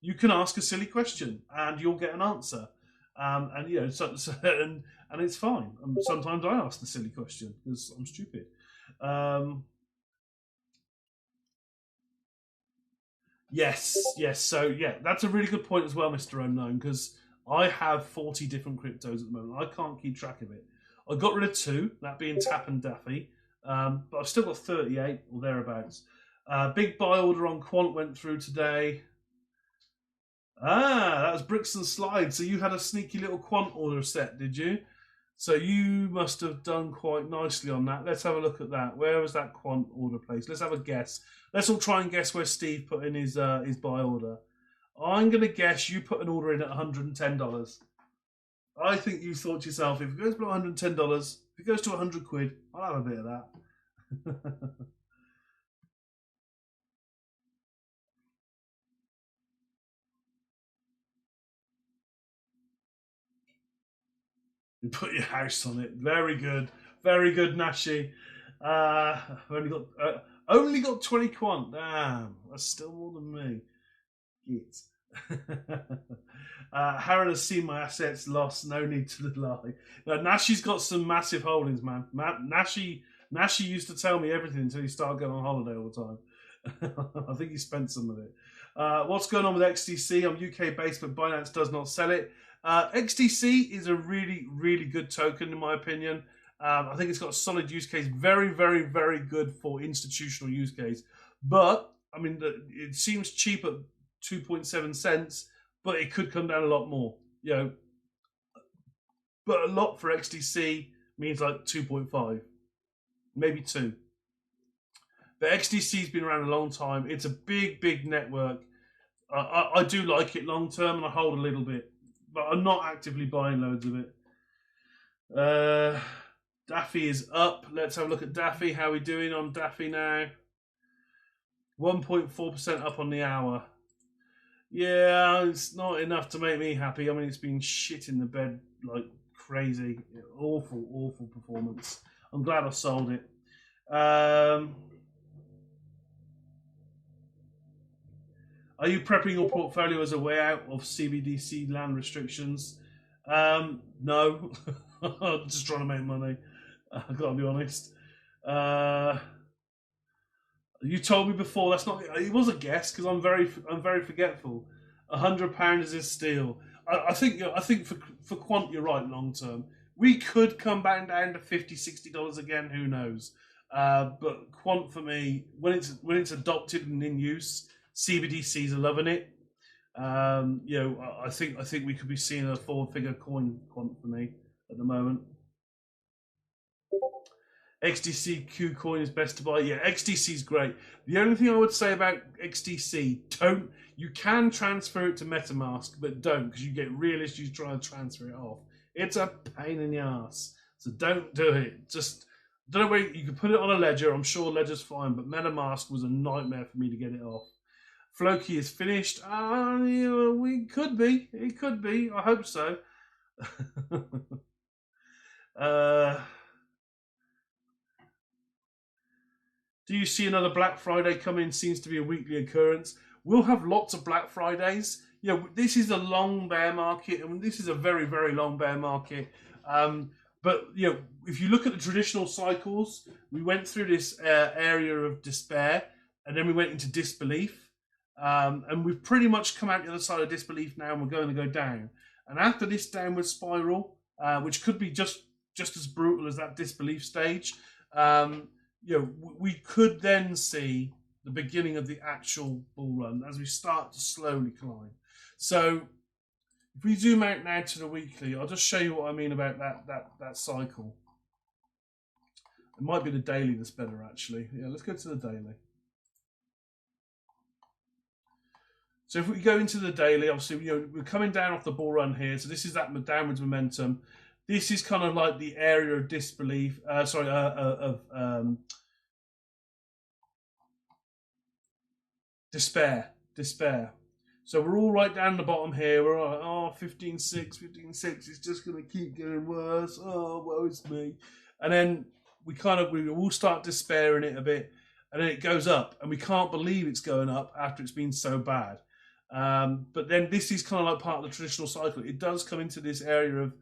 you can ask a silly question and you'll get an answer. And it's fine. Sometimes I ask the silly question because I'm stupid. Yes. So yeah, that's a really good point as well, Mr. Unknown, because I have 40 different cryptos at the moment. I can't keep track of it. I got rid of 2, that being Tap and Daffy, but I've still got 38 or thereabouts. Big buy order on Quant went through today. That was Bricks and Slides. So you had a sneaky little Quant order set, did you? So you must have done quite nicely on that. Let's have a look at that. Where was that Quant order placed? Let's have a guess. Let's all try and guess where Steve put in his buy order. I'm going to guess you put an order in at $110. I think you thought to yourself, if it goes below $110, if it goes to 100 quid, I'll have a bit of that. You put your house on it. Very good, Nashi. I've only got 20 Quant. Damn, that's still more than me. Git. Harron has seen my assets lost. No need to lie. Now, Nashi's got some massive holdings, man. Nashi used to tell me everything until he started going on holiday all the time. I think he spent some of it. What's going on with XDC? I'm UK based, but Binance does not sell it. XDC is a really, really good token, in my opinion. I think it's got a solid use case. Very, very, very good for institutional use case. But, I mean, it seems cheap at 2.7 cents, but it could come down a lot more. You know, but a lot for XDC means like 2.5, maybe 2. But XDC's been around a long time. It's a big, big network. I do like it long term, and I hold a little bit, but I'm not actively buying loads of it. Daffy is up. Let's have a look at Daffy. How are we doing on Daffy now? 1.4% up on the hour. Yeah, it's not enough to make me happy. I mean, it's been shit in the bed like crazy. Awful, awful performance. I'm glad I sold it. Are you prepping your portfolio as a way out of CBDC land restrictions? No. I'm just trying to make money. I've got to be honest. You told me before. That's not. It was a guess because I'm very forgetful. £100 is a steal. I think for Quant you're right long term, we could come back down to $50, $60 again. Who knows? But quant for me, when it's adopted and in use, CBDCs are loving it. I think we could be seeing a four-figure coin quant for me at the moment. XDC KuCoin is best to buy. Yeah, XDC is great. The only thing I would say about XDC, you can transfer it to MetaMask, but don't, because you get real issues trying to transfer it off. It's a pain in the ass. So don't do it. Just don't know where you can put it on a ledger. I'm sure Ledger's fine, but MetaMask was a nightmare for me to get it off. Floki is finished. We could be. It could be. I hope so. Do you see another Black Friday coming? Seems to be a weekly occurrence. We'll have lots of Black Fridays. This is a long bear market, and this is a very, very long bear market. But if you look at the traditional cycles, we went through this area of despair, and then we went into disbelief, and we've pretty much come out the other side of disbelief now, and we're going to go down. And after this downward spiral, which could be just as brutal as that disbelief stage, we could then see the beginning of the actual bull run as we start to slowly climb. So if we zoom out now to the weekly, I'll just show you what I mean about that cycle. It might be the daily that's better, actually. Yeah, let's go to the daily. So if we go into the daily, obviously, we're coming down off the bull run here. So this is that downwards momentum. This is kind of like the area of disbelief. Despair. So we're all right down the bottom here. We're all like, 15.6, 15.6. It's just going to keep getting worse. Oh, woe is me. And then we all start despairing it a bit. And then it goes up. And we can't believe it's going up after it's been so bad. But then this is kind of like part of the traditional cycle. It does come into this area of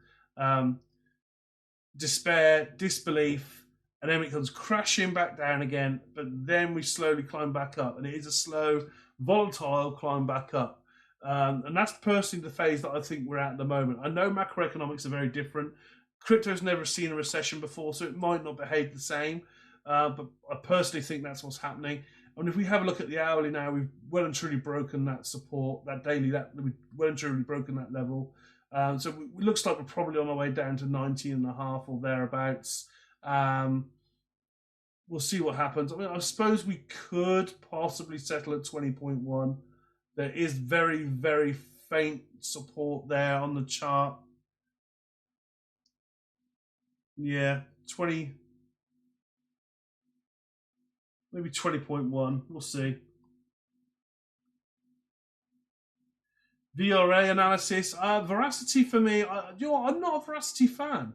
despair, disbelief, and then it comes crashing back down again, but then we slowly climb back up, and it is a slow, volatile climb back up. And that's personally the phase that I think we're at the moment. I know macroeconomics are very different. Crypto's never seen a recession before, so it might not behave the same, but I personally think that's what's happening. And if we have a look at the hourly now, we've well and truly broken that support, that daily, we've well and truly broken that level. So it looks like we're probably on our way down to 19.5 or thereabouts. We'll see what happens. I mean, I suppose we could possibly settle at 20.1. There is very, very faint support there on the chart. Yeah, 20, maybe 20.1. We'll see. VRA analysis. Veracity for me, I'm not a Veracity fan.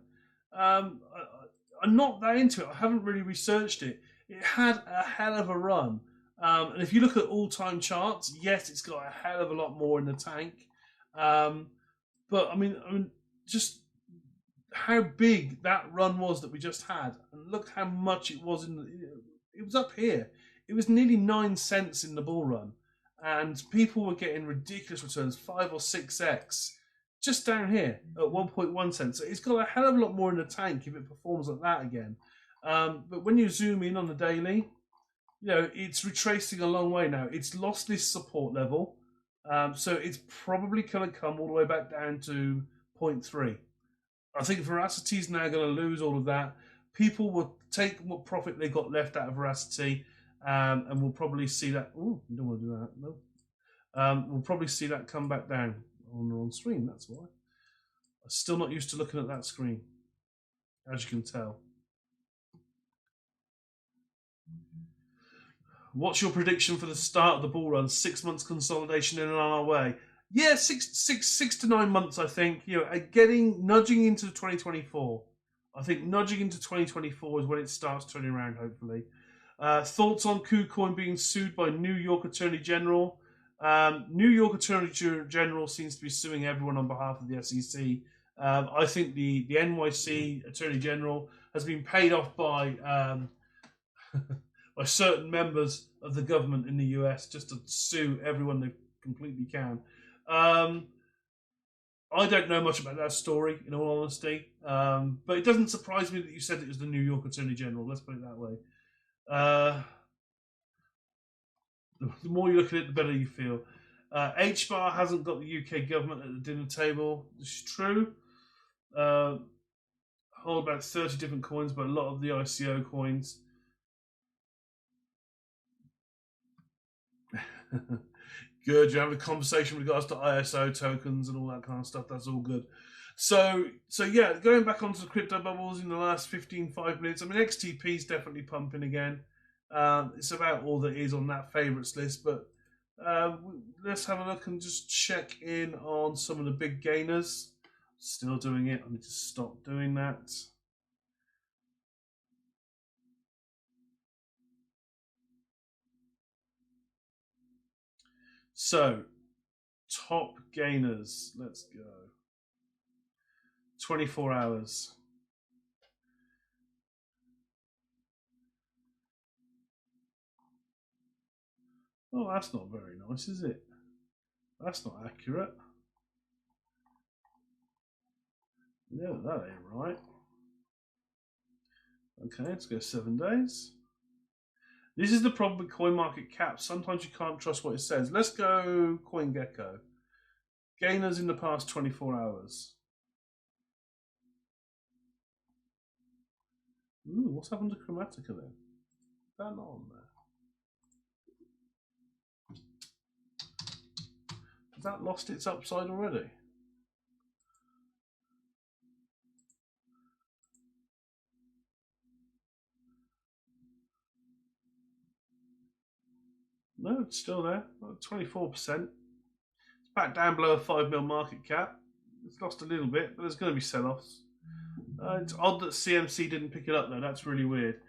I'm not that into it. I haven't really researched it. It had a hell of a run. And if you look at all-time charts, yes, it's got a hell of a lot more in the tank. But I mean, just how big that run was that we just had, and look how much it was it was up here. It was nearly 9 cents in the bull run, and people were getting ridiculous returns, 5 or 6x, just down here at 1.1 cents. So it's got a hell of a lot more in the tank if it performs like that again. But when you zoom in on the daily, it's retracing a long way now. It's lost this support level, so it's probably going to come all the way back down to 0.3. I think Veracity is now going to lose all of that. People will take what profit they got left out of Veracity, and we'll probably see that. Oh, you don't want to do that, no. We'll probably see that come back down on the wrong screen. That's why. I'm still not used to looking at that screen, as you can tell. What's your prediction for the start of the bull run? 6 months consolidation in and on our way. Yeah, six to 9 months, I think. Nudging into 2024. I think nudging into 2024 is when it starts turning around, hopefully. Thoughts on KuCoin being sued by New York Attorney General? New York Attorney General seems to be suing everyone on behalf of the SEC. I think the NYC Attorney General has been paid off by by certain members of the government in the US just to sue everyone they completely can. I don't know much about that story, in all honesty. But it doesn't surprise me that you said it was the New York Attorney General. Let's put it that way. Uh, the more you look at it, the better you feel. H-Bar hasn't got the UK government at the dinner table. This is true. Uh, hold about 30 different coins, but a lot of the ICO coins. Good. You have a conversation with regards to ISO tokens and all that kind of stuff. That's all good. So yeah, going back onto the crypto bubbles in the last 5 minutes. I mean, XTP is definitely pumping again. It's about all that is on that favourites list, but let's have a look and just check in on some of the big gainers. Still doing it. I need to stop doing that. So, top gainers. Let's go. 24 hours. Oh, that's not very nice, is it? That's not accurate. Yeah, that ain't right. Okay, let's go 7 days. This is the problem with CoinMarketCap. Sometimes you can't trust what it says. Let's go CoinGecko. Gainers in the past 24 hours. Ooh, what's happened to Chromatica then? Is that not on there? Has that lost its upside already? No, it's still there. 24%. It's back down below a 5 mil market cap. It's lost a little bit, but there's going to be sell-offs. It's odd that CMC didn't pick it up though. That's really weird.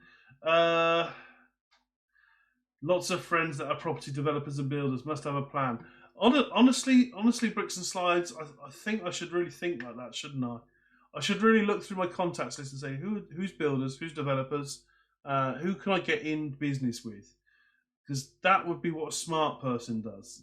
Lots of friends that are property developers and builders must have a plan. Honestly, Bricks and Slides, I think I should really think like that, shouldn't I? I should really look through my contacts list and say who's builders, who's developers, who can I get in business with? Because that would be what a smart person does.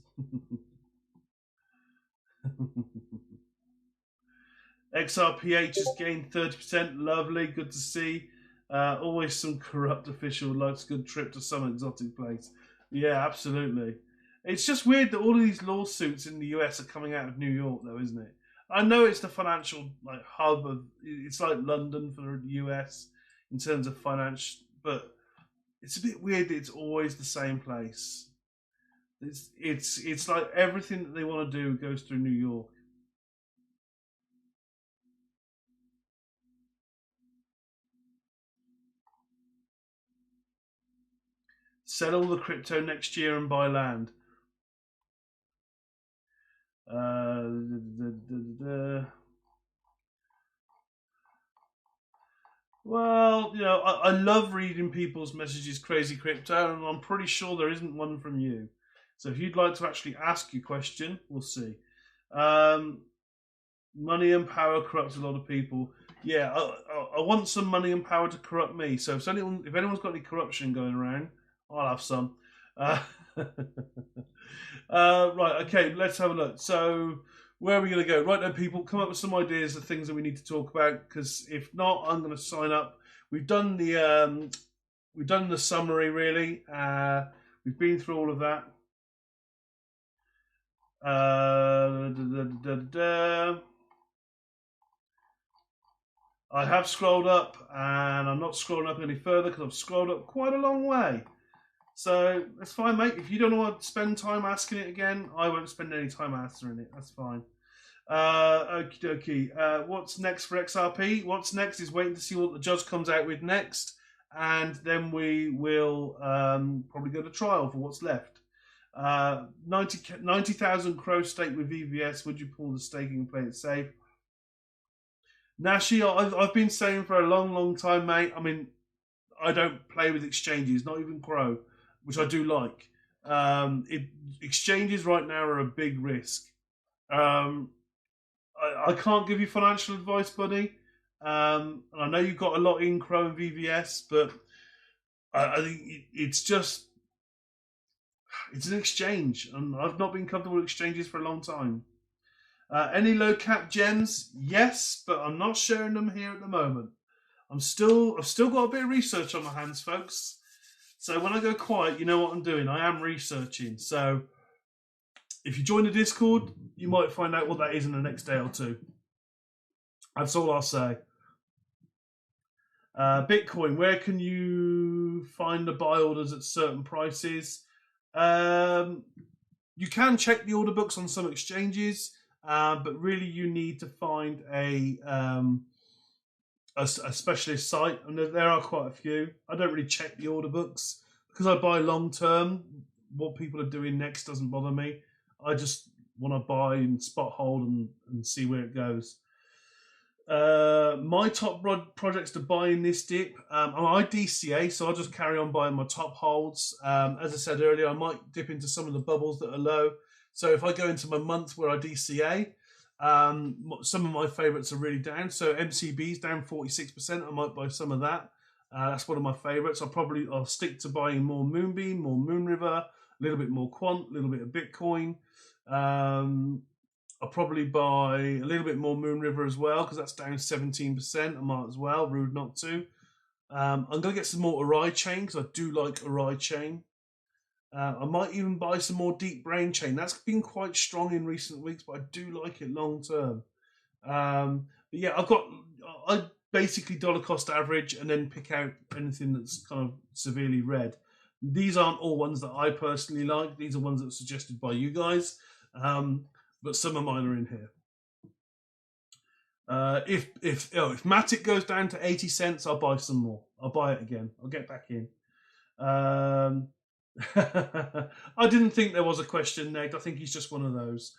XRPH has gained 30%. Lovely, good to see. Always some corrupt official likes a good trip to some exotic place. Yeah, absolutely. It's just weird that all of these lawsuits in the US are coming out of New York, though, isn't it? I know it's the financial hub of. It's like London for the US in terms of finance, but it's a bit weird that it's always the same place. It's like everything that they want to do goes through New York. Sell all the crypto next year and buy land. Well, I love reading people's messages, Crazy Crypto, and I'm pretty sure there isn't one from you. So if you'd like to actually ask your question, we'll see. Money and power corrupts a lot of people. Yeah, I want some money and power to corrupt me. So if anyone's got any corruption going around, I'll have some. Right, okay, let's have a look. So where are we going to go? Right then, people, come up with some ideas of things that we need to talk about. Because if not, I'm going to sign up. We've done the summary really. We've been through all of that. I have scrolled up, and I'm not scrolling up any further because I've scrolled up quite a long way. So that's fine, mate. If you don't want to spend time asking it again, I won't spend any time answering it. That's fine. Okie dokie. What's next for XRP? What's next is waiting to see what the judge comes out with next, and then we will probably go to trial for what's left. 90,000 crow stake with VVS. Would you pull the staking and play it safe? Nashi, I've been saying for a long, long time, mate. I mean, I don't play with exchanges, not even Crow, which I do like. Exchanges right now are a big risk. I can't give you financial advice, buddy. And I know you've got a lot in Crow and VVS, but I think it's an exchange, and I've not been comfortable with exchanges for a long time. Any low cap gems? Yes, but I'm not sharing them here at the moment. I've still got a bit of research on my hands, folks. So when I go quiet, you know what I'm doing. I am researching. So if you join the Discord, you might find out what that is in the next day or two. That's all I'll say. Bitcoin, where can you find the buy orders at certain prices? You can check the order books on some exchanges, but really you need to find a specialist site, and there are quite a few. I don't really check the order books because I buy long term. What people are doing next doesn't bother me. I just want to buy and spot hold and see where it goes. My top projects to buy in this dip. I DCA, so I'll just carry on buying my top holds. As I said earlier, I might dip into some of the bubbles that are low. So if I go into my month where I DCA, some of my favourites are really down. So MCB's down 46%. I might buy some of that. That's one of my favourites. I'll stick to buying more Moonbeam, more Moonriver, a little bit more Quant, a little bit of Bitcoin. I'll probably buy a little bit more Moonriver as well because that's down 17%. I might as well, rude not to. I'm going to get some more Arai Chain because I do like Arai Chain. I might even buy some more Deep Brain Chain. That's been quite strong in recent weeks, but I do like it long term. But yeah, I basically dollar cost average and then pick out anything that's kind of severely red. These aren't all ones that I personally like. These are ones that are suggested by you guys. But some of mine are in here. If Matic goes down to 80 cents, I'll buy some more. I'll buy it again. I'll get back in. I didn't think there was a question, Ned. I think he's just one of those.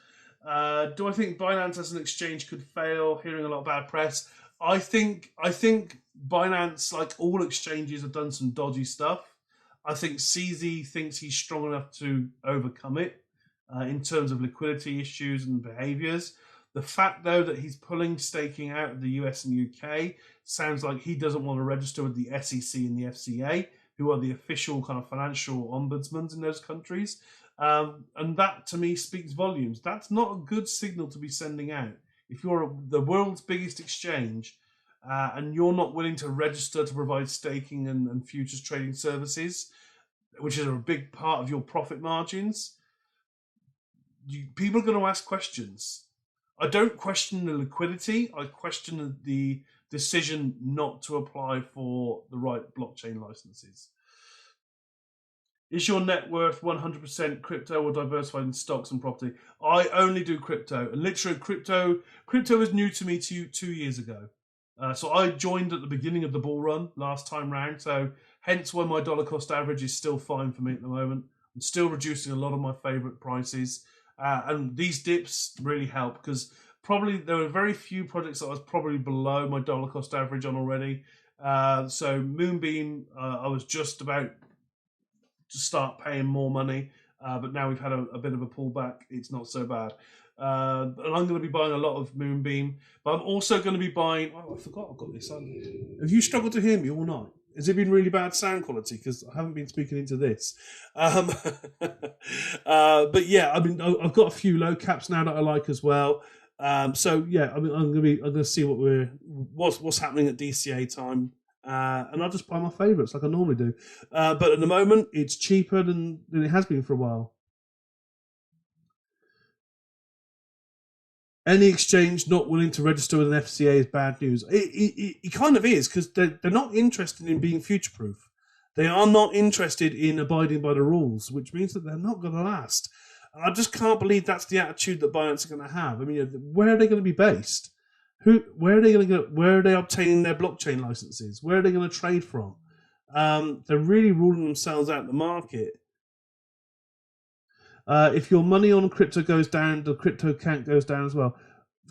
Do I think Binance as an exchange could fail? Hearing a lot of bad press. I think Binance, like all exchanges, have done some dodgy stuff. I think CZ thinks he's strong enough to overcome it. In terms of liquidity issues and behaviours. The fact, though, that he's pulling staking out of the US and UK sounds like he doesn't want to register with the SEC and the FCA, who are the official kind of financial ombudsmen in those countries. And that, to me, speaks volumes. That's not a good signal to be sending out. If you're the world's biggest exchange and you're not willing to register to provide staking and futures trading services, which is a big part of your profit margins, people are going to ask questions. I don't question the liquidity. I question the decision not to apply for the right blockchain licenses. Is your net worth 100% crypto or diversified in stocks and property? I only do crypto. And literally, crypto is new to me 2 years ago. So I joined at the beginning of the bull run last time round. So hence why my dollar cost average is still fine for me at the moment. I'm still reducing a lot of my favorite prices. And these dips really help because probably there were very few projects that I was probably below my dollar cost average on already. So Moonbeam, I was just about to start paying more money, but now we've had a bit of a pullback. It's not so bad. And I'm going to be buying a lot of Moonbeam, but I'm also going to be buying. Oh, I forgot I've got this on. Have you struggled to hear me all night? Has it been really bad sound quality? Because I haven't been speaking into this. But yeah, I mean, I've got a few low caps now that I like as well. So yeah, I mean, I'm gonna see what's happening at DCA time, and I'll just buy my favourites like I normally do. But at the moment, it's cheaper than it has been for a while. Any exchange not willing to register with an FCA is bad news. It kind of is because they're not interested in being future-proof. They are not interested in abiding by the rules, which means that they're not going to last. And I just can't believe that's the attitude that Binance are going to have. I mean, where are they going to be based? Where are they going to go? Where are they obtaining their blockchain licenses? Where are they going to trade from? They're really ruling themselves out of the market. If your money on crypto goes down, the crypto count goes down as well.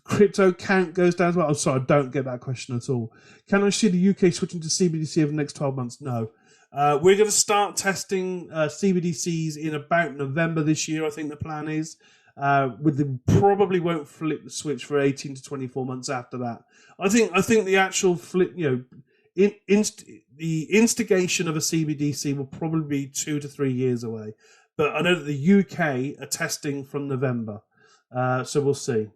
Crypto count goes down as well. I'm sorry, I don't get that question at all. Can I see the UK switching to CBDC over the next 12 months? No. We're going to start testing CBDCs in about November this year, I think the plan is. Probably won't flip the switch for 18 to 24 months after that. I think the actual flip, the instigation of a CBDC will probably be 2 to 3 years away. But I know that the UK are testing from November, so we'll see.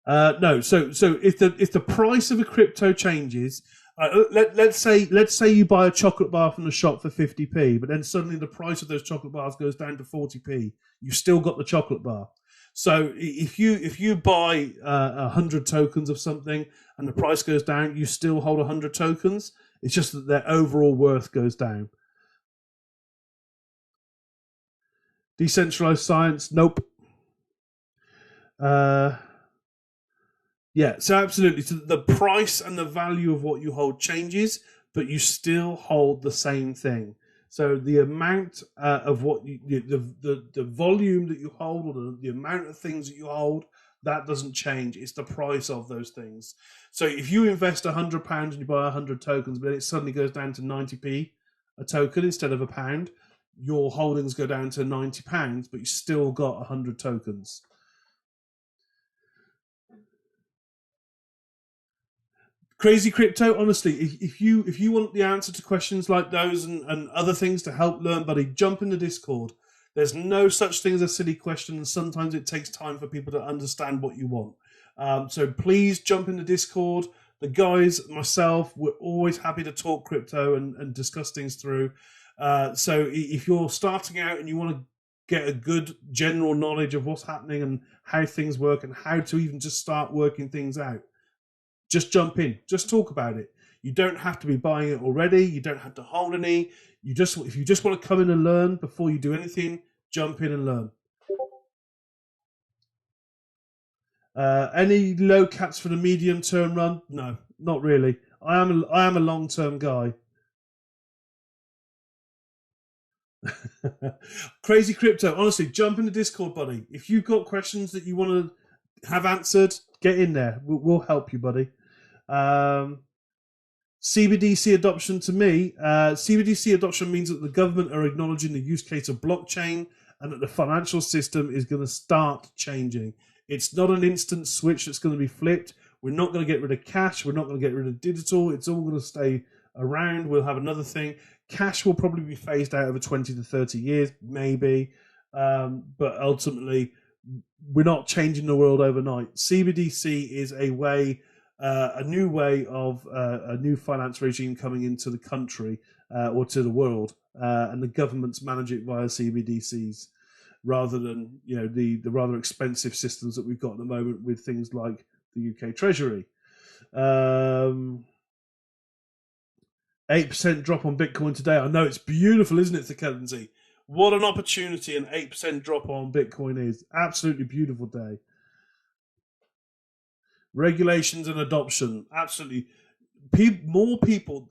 No. So if the price of a crypto changes, let's say you buy a chocolate bar from the shop for 50p, but then suddenly the price of those chocolate bars goes down to 40p. You've still got the chocolate bar. So if you buy 100 tokens of something and the price goes down, you still hold 100 tokens. It's just that their overall worth goes down. Decentralized science, nope. Yeah, so absolutely. So the price and the value of what you hold changes, but you still hold the same thing. So the amount of what the volume that you hold, or the amount of things that you hold, that doesn't change. It's the price of those things. So if you invest £100 and you buy 100 tokens, but it suddenly goes down to 90p a token instead of £1, your holdings go down to £90, but you still got 100 tokens. Crazy crypto, honestly, if you want the answer to questions like those and other things to help learn, buddy, jump in the Discord. There's no such thing as a silly question, and sometimes it takes time for people to understand what you want. So please jump in the Discord. The guys, myself, we're always happy to talk crypto and discuss things through. So if you're starting out and you want to get a good general knowledge of what's happening and how things work and how to even just start working things out, just jump in. Just talk about it. You don't have to be buying it already. You don't have to hold any. If you just want to come in and learn before you do anything, jump in and learn. Any low caps for the medium term run? No, not really. I am a long term guy. Crazy crypto. Honestly, jump in the Discord, buddy. If you've got questions that you want to have answered, get in there. We'll help you, buddy. CBDC adoption, to me, CBDC adoption means that the government are acknowledging the use case of blockchain and that the financial system is going to start changing. It's not an instant switch that's going to be flipped. We're not going to get rid of cash. We're not going to get rid of digital. It's all going to stay around. We'll have another thing. Cash will probably be phased out over 20 to 30 years, maybe. But ultimately, we're not changing the world overnight. CBDC is a new way of a new finance regime coming into the country or to the world, and the governments manage it via CBDCs rather than the rather expensive systems that we've got at the moment with things like the UK Treasury. 8% drop on Bitcoin today. I know, it's beautiful, isn't it, the currency? What an opportunity an 8% drop on Bitcoin is. Absolutely beautiful day. Regulations and adoption. Absolutely. More people,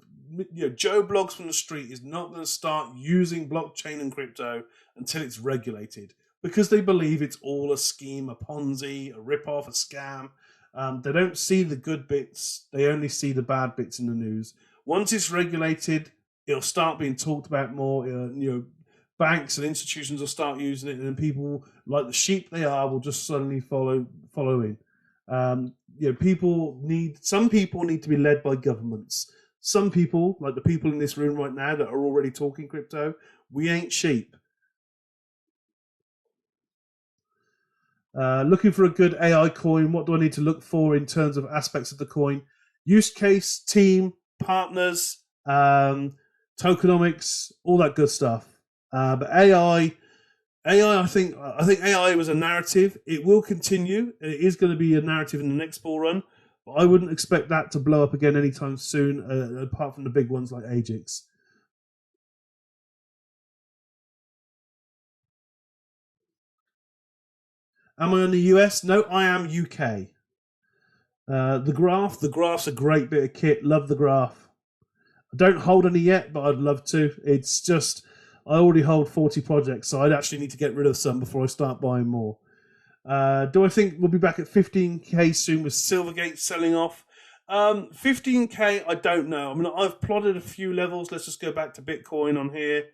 Joe Blogs from the street is not going to start using blockchain and crypto until it's regulated, because they believe it's all a scheme, a Ponzi, a rip-off, a scam. They don't see the good bits. They only see the bad bits in the news. Once it's regulated, it'll start being talked about more. Banks and institutions will start using it, and then people, like the sheep they are, will just suddenly follow in. Some people need to be led by governments. Some people, like the people in this room right now that are already talking crypto, we ain't sheep. Looking for a good AI coin. What do I need to look for in terms of aspects of the coin? Use case, team, partners, tokenomics, all that good stuff. But AI, I think AI was a narrative. It will continue. It is going to be a narrative in the next bull run, but I wouldn't expect that to blow up again anytime soon, apart from the big ones like Ajax. Am I in the US? No, I am UK. The graph's a great bit of kit. Love the graph. I don't hold any yet, but I'd love to. It's just, I already hold 40 projects, so I'd actually need to get rid of some before I start buying more. Do I think we'll be back at 15k soon with Silvergate selling off? 15k, I don't know. I mean, I've plotted a few levels. Let's just go back to Bitcoin on here.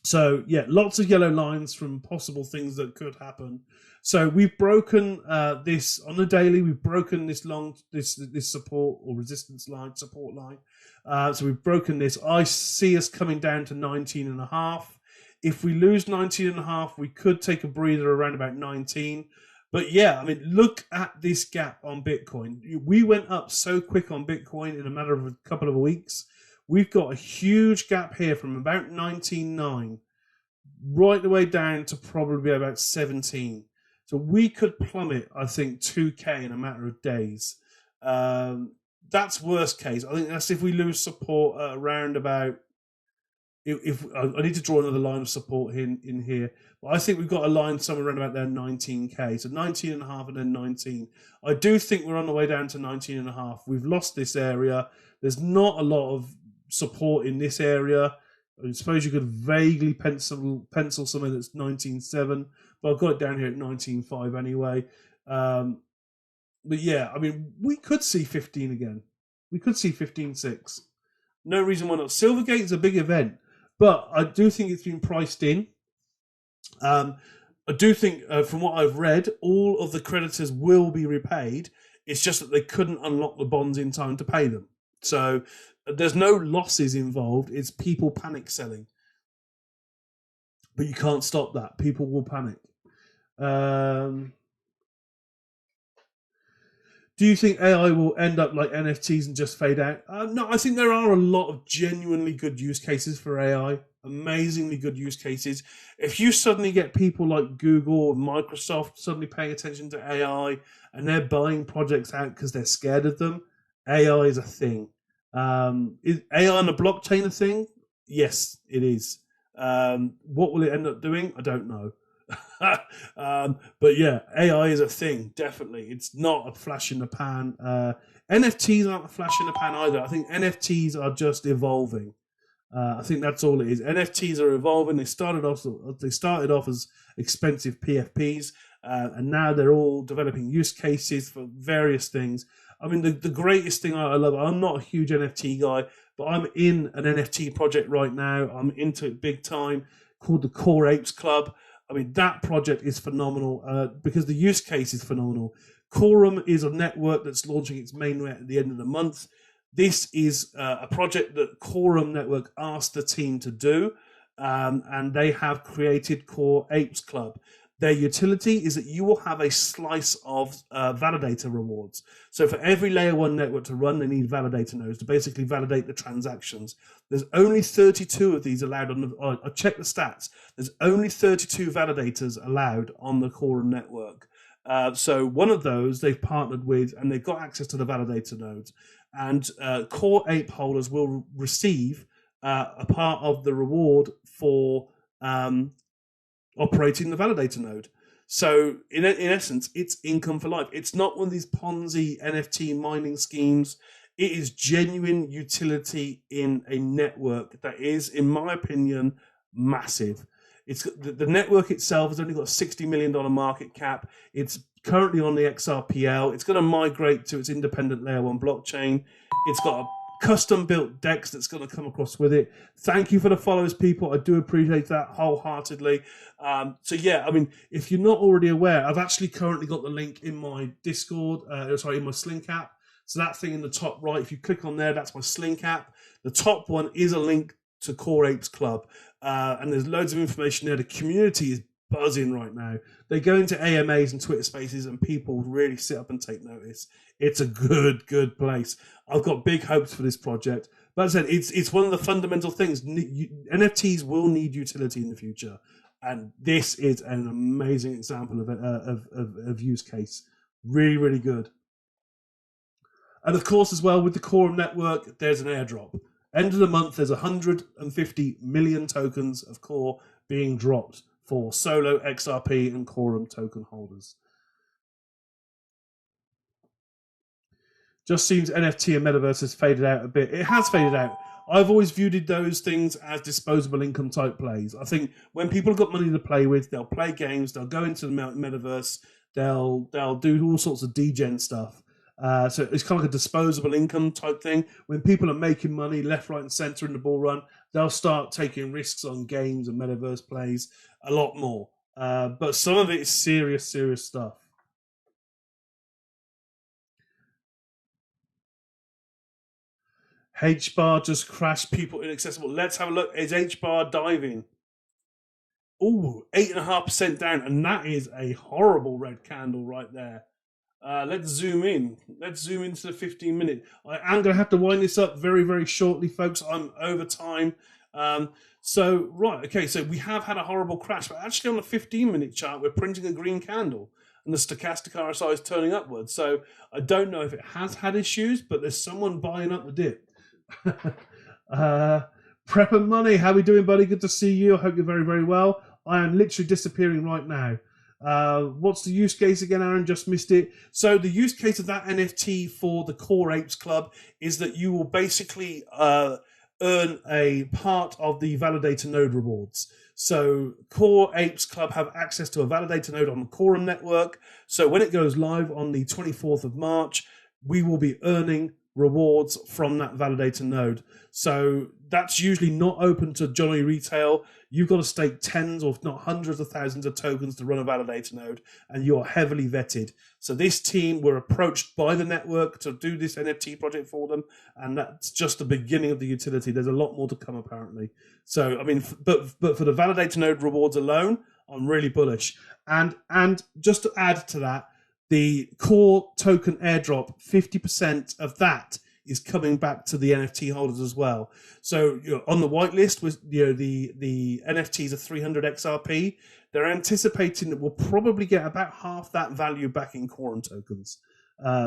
So yeah, lots of yellow lines from possible things that could happen. So we've broken this on the daily. We've broken this support or resistance line, support line. So we've broken this. I see us coming down to 19.5. If we lose 19.5, we could take a breather around about 19. But yeah, I mean, look at this gap on Bitcoin. We went up so quick on Bitcoin in a matter of a couple of weeks. We've got a huge gap here from about 19.9 right the way down to probably about 17. So we could plummet, I think, 2K in a matter of days. That's worst case. I think that's if we lose support at around about. If I need to draw another line of support in here, but I think we've got a line somewhere around about there 19k, so 19 and a half and then 19. I do think we're on the way down to 19 and a half. We've lost this area. There's not a lot of support in this area. I suppose you could vaguely pencil something that's 19.7, but I've got it down here at 19.5 anyway. But yeah, I mean, we could see 15 again. We could see 15.6. No reason why not. Silvergate is a big event, but I do think it's been priced in. I do think, from what I've read, all of the creditors will be repaid. It's just that they couldn't unlock the bonds in time to pay them. So there's no losses involved. It's people panic selling. But you can't stop that. People will panic. Do you think AI will end up like NFTs and just fade out? No, I think there are a lot of genuinely good use cases for AI. Amazingly good use cases. If you suddenly get people like Google or Microsoft suddenly paying attention to AI and they're buying projects out because they're scared of them, AI is a thing. Is AI on the blockchain a thing? Yes, it is. What will it end up doing? I don't know. But yeah, AI is a thing, definitely. It's not a flash in the pan. NFTs aren't a flash in the pan either. I think NFTs are just evolving. I think that's all it is. NFTs are evolving. They started off as expensive PFPs, and now they're all developing use cases for various things. I mean, the greatest thing I love, I'm not a huge NFT guy, but I'm in an NFT project right now. I'm into it big time, called the Core Apes Club. I mean, that project is phenomenal because the use case is phenomenal. Quorum is a network that's launching its mainnet at the end of the month. This is a project that Quorum Network asked the team to do, and they have created Core Apes Club. Their utility is that you will have a slice of validator rewards. So for every layer 1 network to run, they need validator nodes to basically validate the transactions. There's only 32 of these allowed on the... I checked the stats. There's only 32 validators allowed on the Quorum network. So one of those they've partnered with, and they've got access to the validator nodes. And Core Ape holders will receive a part of the reward for... operating the validator node. So in essence, it's income for life. It's not one of these Ponzi NFT mining schemes. It is genuine utility in a network that is, in my opinion, massive. It's the network itself has only got a $60 million market cap. It's currently on the XRPL. It's going to migrate to its independent layer 1 blockchain. It's got a custom-built DEX that's going to come across with it. Thank you for the follows, people. I do appreciate that wholeheartedly. So yeah, I mean, if you're not already aware, I've actually currently got the link in my Discord, in my Slink app. So that thing in the top right, if you click on there, that's my Slink app. The top one is a link to Core Apes Club. And there's loads of information there. The community is buzzing right now. They go into AMAs and Twitter spaces and people really sit up and take notice. It's a good place. I've got big hopes for this project. But as I said, it's one of the fundamental things. NFTs will need utility in the future. And this is an amazing example of use case. Really, really good. And of course, as well, with the Quorum network, there's an airdrop. End of the month, there's 150 million tokens of Core being dropped for solo XRP and Quorum token holders. Just seems NFT and Metaverse has faded out a bit. It has faded out. I've always viewed those things as disposable income type plays. I think when people have got money to play with, they'll play games, they'll go into the Metaverse, they'll do all sorts of degen stuff. So it's kind of like a disposable income type thing. When people are making money left, right, and center in the bull run, they'll start taking risks on games and Metaverse plays a lot more. But some of it is serious stuff. H-bar just crashed, people inaccessible. Let's have a look. Is H-bar diving? Oh, 8.5% down, and that is a horrible red candle right there. Let's zoom in. Let's zoom into the 15-minute. I am going to have to wind this up very, very shortly, folks. I'm over time. Right, okay, so we have had a horrible crash, but actually on the 15-minute chart, we're printing a green candle, and the stochastic RSI is turning upwards. So I don't know if it has had issues, but there's someone buying up the dip. Prepper Money, how we doing, buddy? Good to see you. I hope you're very, very well. I am literally disappearing right now. What's the use case again, Aaron? Just missed it. So the use case of that NFT for the Core Apes Club is that you will basically earn a part of the validator node rewards. So Core Apes Club have access to a validator node on the Quorum network. So when it goes live on the 24th of March, we will be earning rewards from that validator node. So that's usually not open to Johnny Retail. You've got to stake tens or if not hundreds of thousands of tokens to run a validator node, and you are heavily vetted. So this team were approached by the network to do this NFT project for them, and that's just the beginning of the utility. There's a lot more to come apparently. So I mean, but for the validator node rewards alone, I'm really bullish. And just to add to that, the core token airdrop, 50% of that is coming back to the NFT holders as well. So on the whitelist, with the NFTs are 300 XRP. They're anticipating that we'll probably get about half that value back in Quorum tokens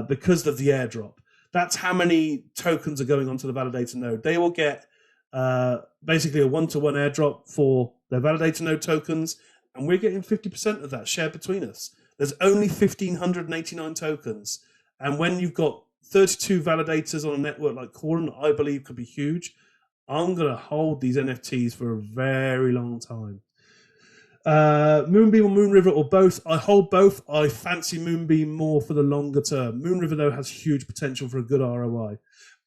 because of the airdrop. That's how many tokens are going onto the validator node. They will get basically a one-to-one airdrop for their validator node tokens, and we're getting 50% of that shared between us. There's only 1,589 tokens. And when you've got 32 validators on a network like Quorum, I believe could be huge, I'm going to hold these NFTs for a very long time. Moonbeam or Moonriver or both? I hold both. I fancy Moonbeam more for the longer term. Moonriver, though, has huge potential for a good ROI.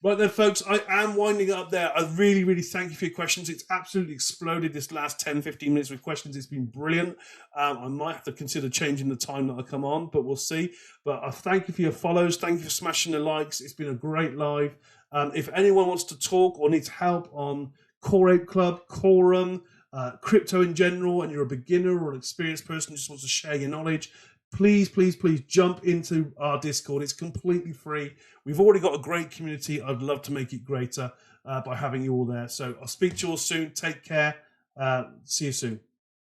Right then, folks, I am winding up there. I really, really thank you for your questions. It's absolutely exploded this last 10, 15 minutes with questions. It's been brilliant. I might have to consider changing the time that I come on, but we'll see. But I thank you for your follows. Thank you for smashing the likes. It's been a great live. If anyone wants to talk or needs help on Core Ape Club, Quorum, crypto in general, and you're a beginner or an experienced person who just wants to share your knowledge, please, please, please jump into our Discord. It's completely free. We've already got a great community. I'd love to make it greater by having you all there. So I'll speak to you all soon. Take care. See you soon.